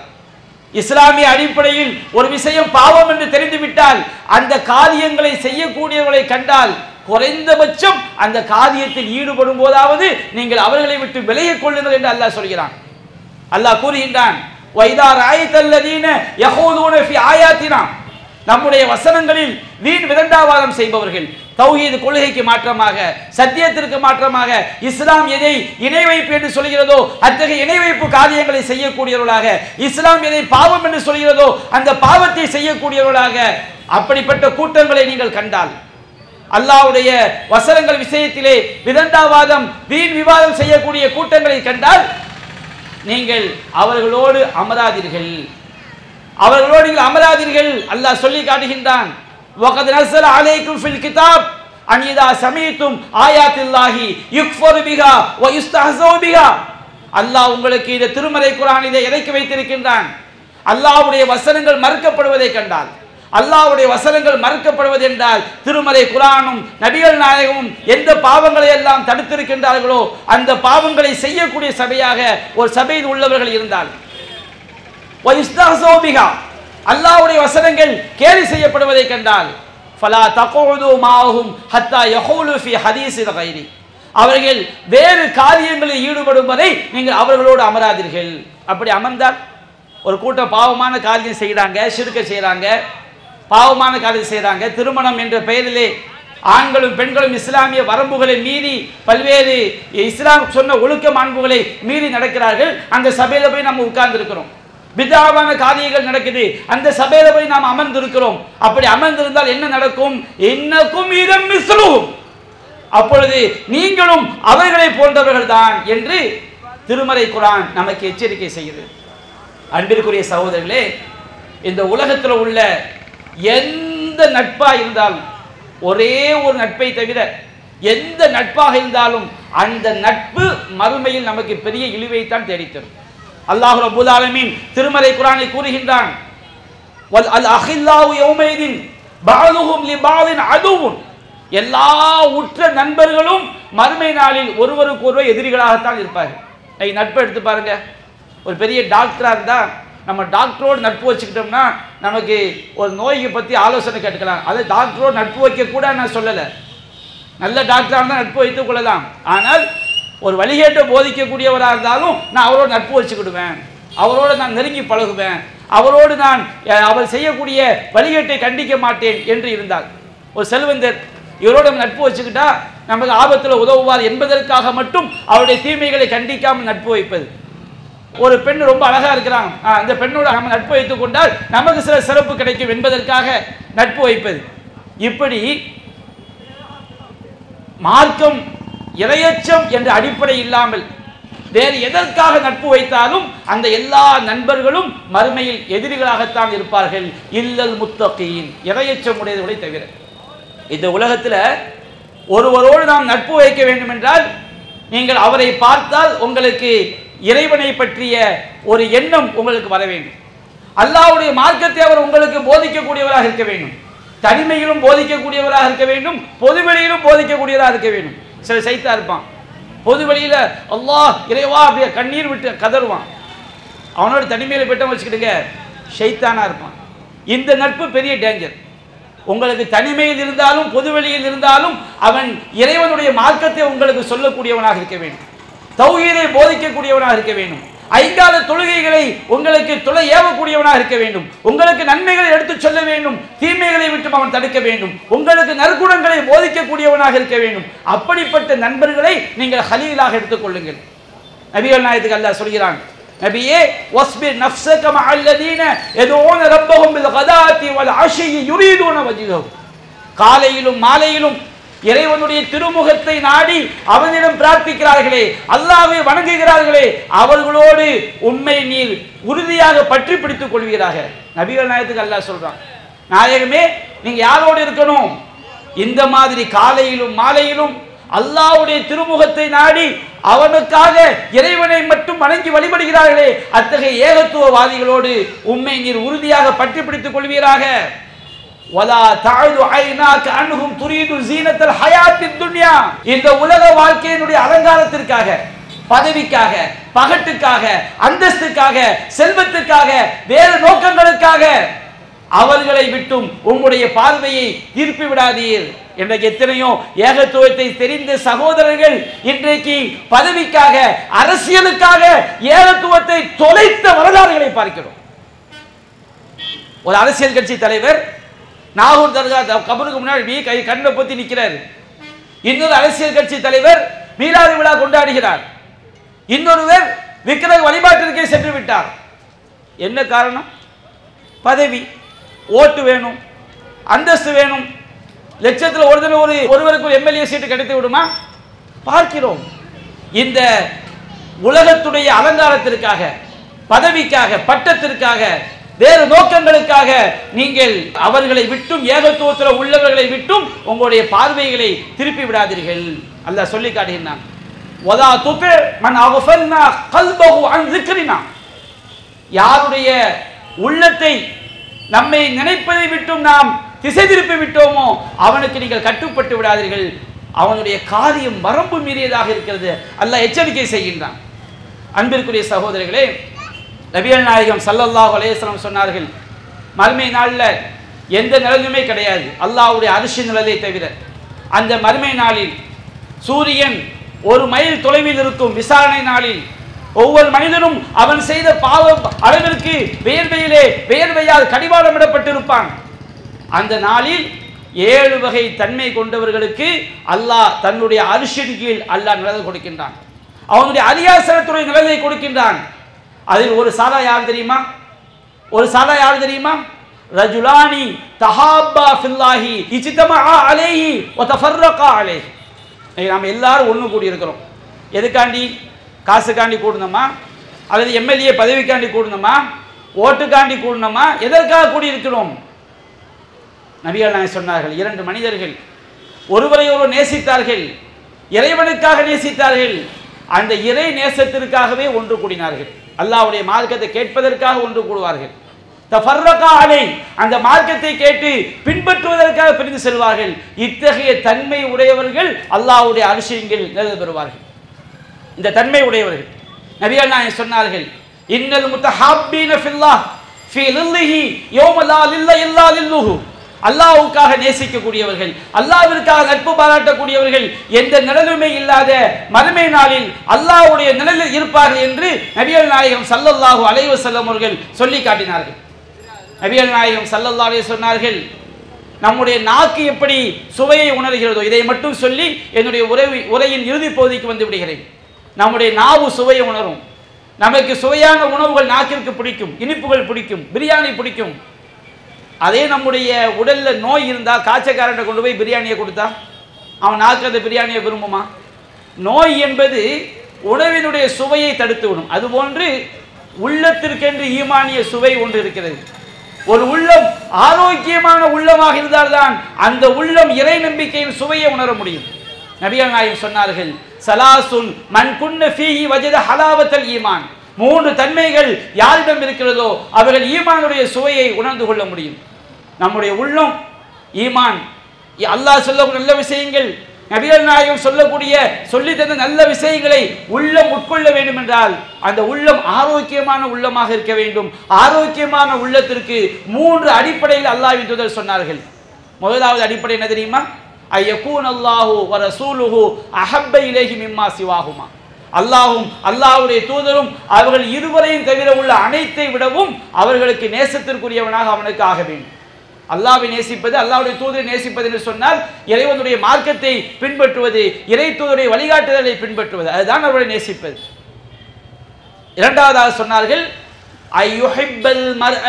A: இஸ்லாமிய அடிப்படையில் ஒரு விஷயம் பாவம் என்று தெரிந்துவிட்டால், அந்த காரியங்களை செய்யக்கூடியவர்களை கண்டால் குறைந்தபட்சம் அந்த காரியத்தில் ஈடுபடும் போதாவது நீங்கள் அவர்களை விட்டு விலகிக் கொள்ளுங்கள் என்று அல்லாஹ் சொல்கிறான். அல்லாஹ் கூறுகின்றான், வைதா ராய்தல்லதீன யஹூதுன ஃபி ஆயாத்தினா. நம்முடைய வசனங்களில் வீண் விதண்டாவாதம் செய்பவர்கள், தௌஹீத் கொள்கைக்கு மாற்றமாக சத்தியத்திற்கு மாற்றமாக இஸ்லாம் எதை இணை வைப்பு என்று சொல்கிறதோ அத்தகைய இணை வைப்பு காரியங்களை செய்யக்கூடியவர்களாக, இஸ்லாம் எதை பாவம் என்று சொல்கிறதோ அந்த பாவத்தை செய்யக்கூடியவர்களாக அப்படிப்பட்ட கூட்டங்களை நீங்கள் கண்டால், அல்லாஹ்வுடைய வசனங்கள் விஷயத்திலே விதண்டாவாதம் வீண் விவாதம் செய்யக்கூடிய கூட்டங்களை கண்டால் நீங்கள் அவர்களோடு அமராதீர்கள். அவர்களோடு நீங்கள் அமராதீர்கள். அல்லாஹ் சொல்லி காட்டுகின்றான், வகத் நஸல அலைக்கும் ஃபில் கிதாப் அன் இதா சமீதும் ஆயாத்தில்லாஹி யுக்ஃபரு பிஹா வ யுஸ்தஹஸு பிஹா. அல்லாஹ் உங்களுக்கு இந்த திருமறை குர்ஆனிலே இறக்கி வைத்திருக்கின்றான். அல்லாஹ்வுடைய வசனங்கள் மறுக்கப்படுவதை கண்டால், அல்லாஹ்வுடைய வசனங்கள் மறுக்கப்படுவது என்றால் திருமறை குர்ஆனும் நபிகள் நாயகமும் எந்த பாவங்களை எல்லாம் தடுத்திருக்கின்றார்களோ அந்த பாவங்களை செய்யக்கூடிய சபையாக ஒரு சபையில் உள்ளவர்கள் இருந்தால், அல்லாஹ்வுடைய வசனங்கள் கேலி செய்யப்படுவதை கண்டால், ஃபலா தகூது மாஹும் ஹத்தா யஹூலு ஃபீ ஹதீஸில் கைரி. அவர்கள் வேறு காரியங்களில் ஈடுபடும் வரை நீங்கள் அவர்களோடு அமராதீர்கள். அப்படி அமர்ந்தால் ஒரு கூட்டம் பாவமான காரியம் செய்கிறாங்க, ஷிர்க செய்கிறாங்க, பாவமான காரியம் செய்கிறாங்க, திருமணம் என்ற பெயரிலே ஆண்களும் பெண்களும் இஸ்லாமிய வரம்புகளை மீறி பல்வேறு இஸ்லாம் சொன்ன ஒழுக்க மாண்புகளை மீறி நடக்கிறார்கள். அந்த சபையில போய் நம்ம உட்கார்ந்து இருக்கிறோம். பிதாவான காரியங்கள் நடக்குது, அந்த சபையில போய் நாம் அமர்ந்திருக்கிறோம். அப்படி அமர்ந்திருந்தால் என்ன நடக்கும்? இன்னக்கும் இதம் மிஸ்லுஹும். அப்பொழுது நீங்களும் அவர்களை போன்றவர்கள் தான் என்று திருமறை குர்ஆன் நமக்கு எச்சரிக்கை செய்கிறது. அன்பிற்குரிய சகோதரர்களே, இந்த உலகத்தில் உள்ள எந்த நட்பாக இருந்தாலும், ஒரே ஒரு நட்பை தவிர எந்த நட்பாக இருந்தாலும் அந்த நட்பு மறுமையில் நமக்கு பெரிய இழிவைத்தான் தேடித்தரும். அல்லாஹ் ரப்பல் ஆலமீன் திருமறை குர்ஆனில் கூறுகின்றான், வல் அஹில்லாஹு யௌமைதின் பஅதுஹும் லிபஅதின் அதுவுன். எல்லா உற்ற நண்பர்களும் மறுமை நாளில் ஒருவருக்கு ஒருவர் எதிரிகளாகத்தான் இருப்பார்கள். நட்பை எடுத்து பாருங்க. ஒரு பெரிய டாக்டராக இருந்தால் நம்ம டாக்டரோடு நட்பு வச்சுக்கிட்டோம்னா நமக்கு ஒரு நோயை பற்றி ஆலோசனை கேட்டுக்கலாம். அதை டாக்டரோடு நட்பு வைக்கக்கூட நான் சொல்லலை. நல்ல டாக்டராக இருந்தால் நட்பு வைத்துக் கொள்ளலாம். ஆனால் ஒரு வழிகேட்டை போதிக்கக்கூடியவராக இருந்தாலும் நான் அவரோடு நட்பு வச்சுக்கிடுவேன், அவரோடு நான் நெருங்கி பழகுவேன், அவரோடு நான் அவர் செய்யக்கூடிய வழிகேட்டை கண்டிக்க மாட்டேன் என்று இருந்தால் ஒரு செல்வந்தர், இவரோட நட்பு வச்சுக்கிட்டா நமக்கு ஆபத்தில் உதவுவார் என்பதற்காக மட்டும் அவருடைய தீமைகளை கண்டிக்காமல் நட்பு வைப்பது. ஒரு பெண் ரொம்ப அழகா இருக்கிறாங்க, அந்த பெண்ணோட நம்ம நட்பு வைத்துக் கொண்டால் நமக்கு சில சிறப்பு கிடைக்கும் என்பதற்காக நட்பு வைப்பது. இப்படி மார்க்கம் இறையச்சம் என்ற அடிப்படை இல்லாமல் வேறு எதற்காக நட்பு வைத்தாலும் அந்த எல்லா நண்பர்களும் மறுமையில் எதிரிகளாகத்தான் இருப்பார்கள். இல்லல் முத்தகீன், இறையச்சம் உடையவர்களை தவிர. இந்த உலகத்தில் ஒருவரோடு நாம் நட்பு வைக்க வேண்டும் என்றால் நீங்கள் அவரை பார்த்தால் உங்களுக்கு இறைவனை பற்றிய ஒரு எண்ணம் உங்களுக்கு வர வேண்டும். அல்லாஹ்வுடைய மார்க்கத்தை அவர் உங்களுக்கு போதிக்கக்கூடியவராக இருக்க வேண்டும். தனிமையிலும் போதிக்கக்கூடியவராக இருக்க வேண்டும், பொதுவெளியிலும் போதிக்கக்கூடியவராக இருக்க வேண்டும். சில சைத்தா இருப்பான், பொது வெளியில அல்லாஹ் இறைவா அப்படியே கண்ணீர் விட்டு கதறுவான். அவனோட தனிமையில பெற்றவங்க வச்சுக்கிட்டுங்க, ஷைத்தானா இருப்பான். இந்த நட்பு பெரிய டேஞ்சர். உங்களுக்கு தனிமையில் இருந்தாலும் பொதுவெளியில் இருந்தாலும் அவன் இறைவனுடைய மார்க்கத்தை உங்களுக்கு சொல்லக்கூடியவனாக இருக்க வேண்டும், தௌஹீதை போதிக்கக்கூடியவனாக இருக்க வேண்டும், ஐங்கால தொழுகைகளை உங்களுக்கு தொலை ஏவக்கூடியவனாக இருக்க வேண்டும், உங்களுக்கு நன்மைகளை எடுத்துச் சொல்ல வேண்டும், தீமைகளை விட்டு அவன் தடுக்க வேண்டும், உங்களுக்கு நற்குணங்களை போதிக்கக்கூடியவனாக இருக்க வேண்டும். அப்படிப்பட்ட நண்பர்களை நீங்கள் ஹலீலாக எடுத்துக் கொள்ளுங்கள். நபிகள் நாயகத்துக்கு அல்லாஹ் சொல்கிறான், நபியே வஸ்பிர் நஃப்ஸக மஅல்லதீன யதுஊன ரப்பஹும் பில் கதாத்தி வல் அஷி யுரீதுன வஜ்ஹஹு. காலையிலும் மாலையிலும் இறைவனுடைய திருமுகத்தை நாடி அவனிடம் பிரார்த்திக்கிறார்களே, அல்லாஹ்வை வணங்குகிறார்களே, அவர்களோடு உண்மை நீர் உறுதியாக பற்றி பிடித்துக் கொள்வீராக. நபிகள் நாயகத்துக்கு அல்லாஹ் சொல்றான், நாயகமே நீங்க யாரோடு இருக்கணும்? இந்த மாதிரி காலையிலும் மாலையிலும் அல்லாஹ்வுடைய திருமுகத்தை நாடி அவனுக்காக இறைவனை மட்டும் வணங்கி வழிபடுகிறார்களே, அத்தகைய ஏகத்துவவாதிகளோடு உண்மை நீர் உறுதியாக பற்றி பிடித்துக் கொள்வீராக. ولا تعد عيناك عنهم تريد زينة الحياة الدنيا. இந்த உலக வாழ்க்கையினுடைய அலங்காரத்திற்காக, பதவிக்காக, பகட்டுக்காக, அந்தஸ்துக்காக, செல்வத்துக்காக, வேறு நோக்கங்களுக்காக அவர்களை விட்டும் உங்களுடைய பார்வையை திருப்பி விடாதீர். இன்றைக்கு எத்தனையோ ஏகத்துவத்தை தெரிந்த சகோதரர்கள் இன்றைக்கு பதவிக்காக, அரசியலுக்காக ஏகத்துவத்தை தொலைத்த வரலாறுகளை பார்க்கிறோம். ஒரு அரசியல் கட்சி தலைவர் நாகூர் தர்கா கபருக்கு முன்னாடி கண்ணை பொத்தி நிற்கிறார். இன்னொரு அரசியல் கட்சி தலைவர் மீலாது விழா கொண்டாடுகிறார். இன்னொருவர் விக்கிரக வழிபாட்டிற்கே சென்று விட்டார். என்ன காரணம்? பதவி, ஓட்டு வேணும், அந்தஸ்து வேணும். லட்சத்தில் ஒருவருக்கு ஒரு எம்எல்ஏ சீட்டு கிடைத்து விடுமா? பார்க்கிறோம். இந்த உலகத்துடைய அலங்காரத்திற்காக, பதவிக்காக, பட்டத்திற்காக, வேறு நோக்கங்களுக்காக நீங்கள் அவர்களை விட்டும், ஏகத்துவத்தில் உள்ளவர்களை விட்டும் உங்களுடைய பார்வைகளை திருப்பி விடாதீர்கள். அல்லாஹ் சொல்லி காட்டுகிறான், வலா துதி மன் அக்ஃபல்னா கல்பஹு அன் ذிக்ரினா. யாருடைய உள்ளத்தை நம்மை நினைப்பதை விட்டும் நாம் திசை திருப்பி விட்டோமோ அவனுக்கு நீங்கள் கட்டுப்பட்டு விடாதீர்கள். அவனுடைய காரியம் வரம்பு மீறியதாக இருக்கிறது. அல்லாஹ் எச்சரிக்கை செய்கின்றான். அன்பிற்குரிய சகோதரர்களே, நபிகள் நாயகம் ஸல்லல்லாஹு அலைஹி வஸல்லம் சொன்னார்கள், மறுமை நாளில் எந்த நிழலுமே கிடையாது அல்லாஹ்வுடைய அரிசி நிழலை தவிர. அந்த மறுமை நாளில் சூரியன் 1 மைல் தொலைவில் இருக்கும் விசாரணை நாளில் ஒவ்வொரு மனிதனும் அவன் செய்த பாவ அளவிற்கு வேர்வையால் கடிவாளமிடப்பட்டிருப்பான். அந்த நாளில் 7 வகை தன்மை கொண்டவர்களுக்கு அல்லாஹ் தன்னுடைய அரிசியின் கீழ் அல்லாஹ் நிழல் கொடுக்கின்றான். அவனுடைய அரியாசனத்துடைய நிழலை கொடுக்கின்றான். அதில் ஒரு சாரா யார் தெரியுமா? ரஜுலானி தஹாப்பா ஃபில்லாஹி இஜ்தமா அலைஹி வ தஃபர்ரகா அலைஹி. நாம் எல்லாரும் ஒன்று கூடி இருக்கிறோம். எதுக்காண்டி? காசுக்காண்டி கூடணுமா? அல்லது எம்எல்ஏ பதவிக்காண்டி கூடணுமா? ஓட்டுக்காண்டி கூடணுமா? எதற்காக கூடியிருக்கிறோம்? நபிகள் நாயகம் சொன்னார்கள், 2 மனிதர்கள் ஒருவரை ஒருவர் நேசித்தார்கள், இறைவனுக்காக நேசித்தார்கள். அந்த இறை நேசத்திற்காகவே ஒன்று கூடினார்கள். அல்லாஹ்வுடைய மார்க்கத்தை கேட்பதற்காக ஒன்று கூடுவார்கள். தஃபர்ரகா அலை, அந்த மார்க்கத்தை கேட்டு பின்பற்றுவதற்காக பிரிந்து செல்வார்கள். இத்தகைய தன்மை உடையவர்கள் அல்லாஹ்வுடைய அரிசியில் நிழல் பெறுவார்கள். இந்த தன்மை உடையவர்கள் நபிகள் நாயகம் சொன்னார்கள், இன்னல் முத்தஹாப்பீன ஃபில்லாஹ் ஃபீ லில்லிஹி யௌம லா லில்ல இல்லா லில்லுஹு. அல்லாஹ்வுக்காக நேசிக்கக்கூடியவர்கள், அல்லாஹ்விற்காக நட்பு பாராட்டக்கூடியவர்கள் எந்த நிழலுமே இல்லாத மறுமை நாளில் அல்லாஹ்வுடைய நிழலில் இருப்பார்கள் என்று நபிகள் நாயகம் ஸல்லல்லாஹு அலைஹி வஸல்லம் அவர்கள் சொல்லி காட்டினார்கள். நபிகள் நாயகம் ஸல்லல்லாஹு அலைஹி சொன்னார்கள், நம்முடைய நாக்கு எப்படி சுவையை உணர்கிறதோ இதை மட்டும் சொல்லி என்னுடைய உரையின் இறுதி பகுதிக்கு வந்து விடுகிறேன். நம்முடைய நாவு சுவையை உணரும். நமக்கு சுவையான உணவுகள் நாக்கிற்கு பிடிக்கும், இனிப்புகள் பிடிக்கும், பிரியாணி பிடிக்கும். அதே நம்முடைய உடல்ல நோய் இருந்தால் காய்ச்சக்காரன் கொண்டு போய் பிரியாணியை கொடுத்தா அவன் நாக்கு அந்த பிரியாணியை விரும்புமா? நோய் என்பது உணவினுடைய சுவையை தடுத்து விடும். அதுபோன்று உள்ளத்திற்கென்று ஈமானிய சுவை ஒன்று இருக்கிறது. ஒரு உள்ளம் ஆரோக்கியமான உள்ளமாக இருந்தால்தான் அந்த உள்ளம் இறை நம்பிக்கையின் சுவையை உணர முடியும். நபிகள் நாயகம் சொன்னார்கள், சலாசுன் மன் குன்ன ஃபீஹி வஜத ஹலாவத்தல் ஈமான். 3 தன்மைகள் யாரிடம் இருக்கிறதோ அவர்கள் ஈமானுடைய சுவையை உணர்ந்து கொள்ள முடியும். நம்முடைய உள்ளம் ஈமான், அல்லாஹ் சொல்லக்கூடிய நல்ல விஷயங்கள், நபிகள் நாயகம் சொல்லி தந்த நல்ல விஷயங்களை உள்ளம் உட்கொள்ள வேண்டும் என்றால் அந்த உள்ளம் ஆரோக்கியமான உள்ளமாக இருக்க வேண்டும். ஆரோக்கியமான உள்ளத்திற்கு 3 அடிப்படையில் அல்லாஹ்வின் தூதர் சொன்னார்கள். முதலாவது அடிப்படை என்ன தெரியுமா? ஐயகூன் அல்லாஹு வ ரசூலுஹு அஹப்ப இலைஹி மிம்மா சிவாஹுமா. அல்லாஹ்வும் அல்லாஹ்வுடைய தூதரும் அவர்கள் இருவரையும் தவிர உள்ள அனைத்தை விடவும் அவர்களுக்கு நேசத்திற்குரியவனாக அவனுக்கு ஆக வேண்டும். அல்லாஹ்வை நேசிப்பது, அல்லாஹ்வுடைய தூதரை நேசிப்பது என்று சொன்னால் இறைவனுடைய மார்க்கத்தை பின்பற்றுவது, இறை தூதருடைய வழிகாட்டுதலை பின்பற்றுவது, அதுதான் அவர்களை நேசிப்பது. இரண்டாவதாக சொன்னார்கள், ஐயுஹிப்பல் மர்அ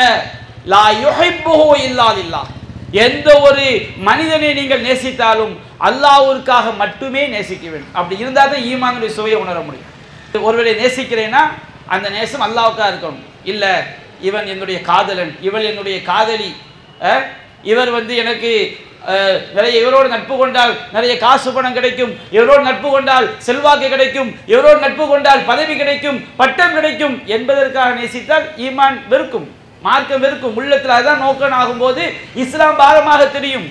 A: லா யுஹிப்புஹு இல்லா லில்லாஹ். எந்த ஒரு மனிதனை நீங்கள் நேசித்தாலும் அல்லாஹ்விற்காக மட்டுமே நேசிக்க வேண்டும். அப்படி இருந்தால் தான் ஈமானுடைய சுவையை உணர முடியும். ஒருவரை நேசிக்கிறேன்னா அந்த நேசம் அல்லாஹ்வுக்காக இருக்கணும். இல்லை இவன் என்னுடைய காதலன், இவள் என்னுடைய காதலி, இவர் எனக்கு நிறைய, இவரோடு நட்பு கொண்டால் நிறைய காசு பணம் கிடைக்கும், இவரோடு நட்பு கொண்டால் செல்வாக்கு கிடைக்கும், இவரோடு நட்பு கொண்டால் பதவி கிடைக்கும், பட்டம் கிடைக்கும் என்பதற்காக நேசித்தால் ஈமான் வெறுக்கும், மார்க்கம் வெறுக்கும். உள்ளத்தில் அதுதான் நோக்கம் ஆகும்போது இஸ்லாம் பாரமாக தெரியும்.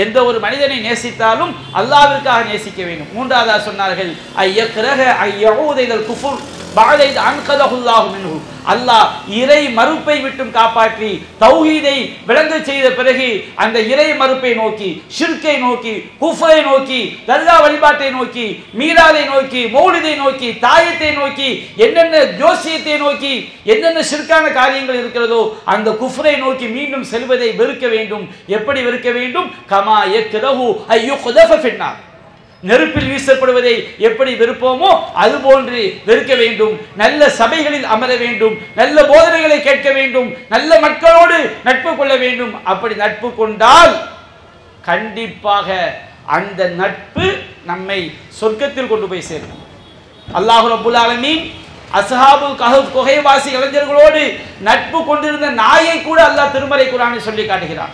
A: எந்த ஒரு மனிதனை நேசித்தாலும் அல்லாஹ்விற்காக நேசிக்க வேண்டும். மூன்றாவதாக சொன்னார்கள், ஐயக்ரஹ ஐயஊத இலல் குஃப்ர் பஅத இத் அன்கதஹு அல்லாஹு மின்ஹு. அல்லாஹ் இறை மறுப்பை விட்டும் காப்பாற்றி தௌஹீதை விளங்க செய்த பிறகு அந்த இறை மறுப்பை நோக்கி, ஷிர்கை நோக்கி, குஃப்ரை நோக்கி, தர்கா வழிபாட்டை நோக்கி, மீலாதை நோக்கி, மௌலிதை நோக்கி, தாயத்தை நோக்கி, என்னென்ன ஜோசியத்தை நோக்கி என்னென்ன ஷிர்கான காரியங்கள் இருக்கிறதோ அந்த குஃப்ரை நோக்கி மீண்டும் செல்வதை வெறுக்க வேண்டும். எப்படி வெறுக்க வேண்டும்? கமா யக்ரஹு ஐயுக்தஃப ஃபின்னார். நெருப்பில் வீசப்படுவதை எப்படி வெறுப்போமோ அதுபோன்று வெறுக்க வேண்டும். நல்ல சபைகளில் அமர வேண்டும், நல்ல போதனைகளை கேட்க வேண்டும், நல்ல மக்களோடு நட்பு கொள்ள வேண்டும். அப்படி நட்பு கொண்டால் கண்டிப்பாக அந்த நட்பு நம்மை சொர்க்கத்தில் கொண்டு போய் சேரும். அல்லாஹ் ரப்புல் ஆலமீன் அஸ்ஹாபுல் கஹஃப் குகைவாசி இளைஞர்களோடு நட்பு கொண்டிருந்த நாயை கூட அல்லாஹ் திருமறை குர்ஆனில் சொல்லி காட்டுகிறான்.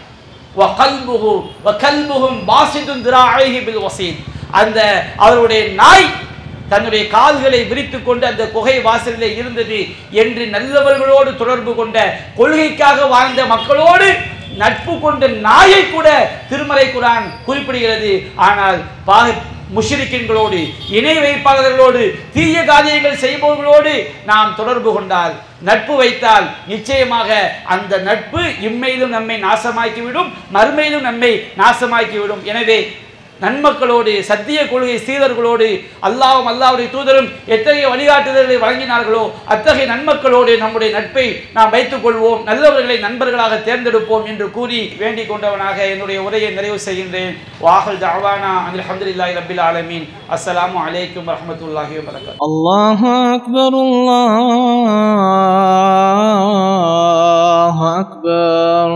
A: வகல்புஹும் பாசிதுன் திராஇஹி பில் வஸீத். அந்த அவருடைய நாய் தன்னுடைய கால்களை விரித்துக் கொண்டு அந்த குகை வாசலிலே இருந்தது என்று நல்லவர்களோடு தொடர்பு கொண்ட, கொள்கைக்காக வாழ்ந்த மக்களோடு நட்பு கொண்ட நாயை கூட திருமறை குர்ஆன் குறிப்பிடுகிறது. ஆனால் முஷ்ரிக்கீன்களோடு, இணை வைப்பாளர்களோடு, தீய காரியங்கள் செய்பவர்களோடு நாம் தொடர்பு கொண்டால், நட்பு வைத்தால் நிச்சயமாக அந்த நட்பு இம்மையிலும் நம்மை நாசமாக்கிவிடும், மறுமையிலும் நம்மை நாசமாக்கிவிடும். எனவே நன்மக்களோடு, சத்திய கொள்கை சீடர்களோடு அல்லாஹ்வும் அல்லாஹ்வுடைய தூதரும் எத்தகைய வழிகாட்டுதல்களை வழங்கினார்களோ அத்தகைய நன்மக்களோடு நம்முடைய நட்பை நாம் வைத்துக் கொள்வோம், நல்லவர்களை நண்பர்களாக தேர்ந்தெடுப்போம் என்று கூறி வேண்டிக் கொண்டவனாக என்னுடைய உரையை நிறைவு செய்கின்றேன். வாஹல் தஅவானா அல்ஹம்துலில்லாஹி ரப்பில் ஆலமீன். அஸ்ஸலாமு அலைக்கும் வரஹ்மத்துல்லாஹி வபரகாத்துஹு.
B: அல்லாஹு அக்பர், அல்லாஹு அக்பர்.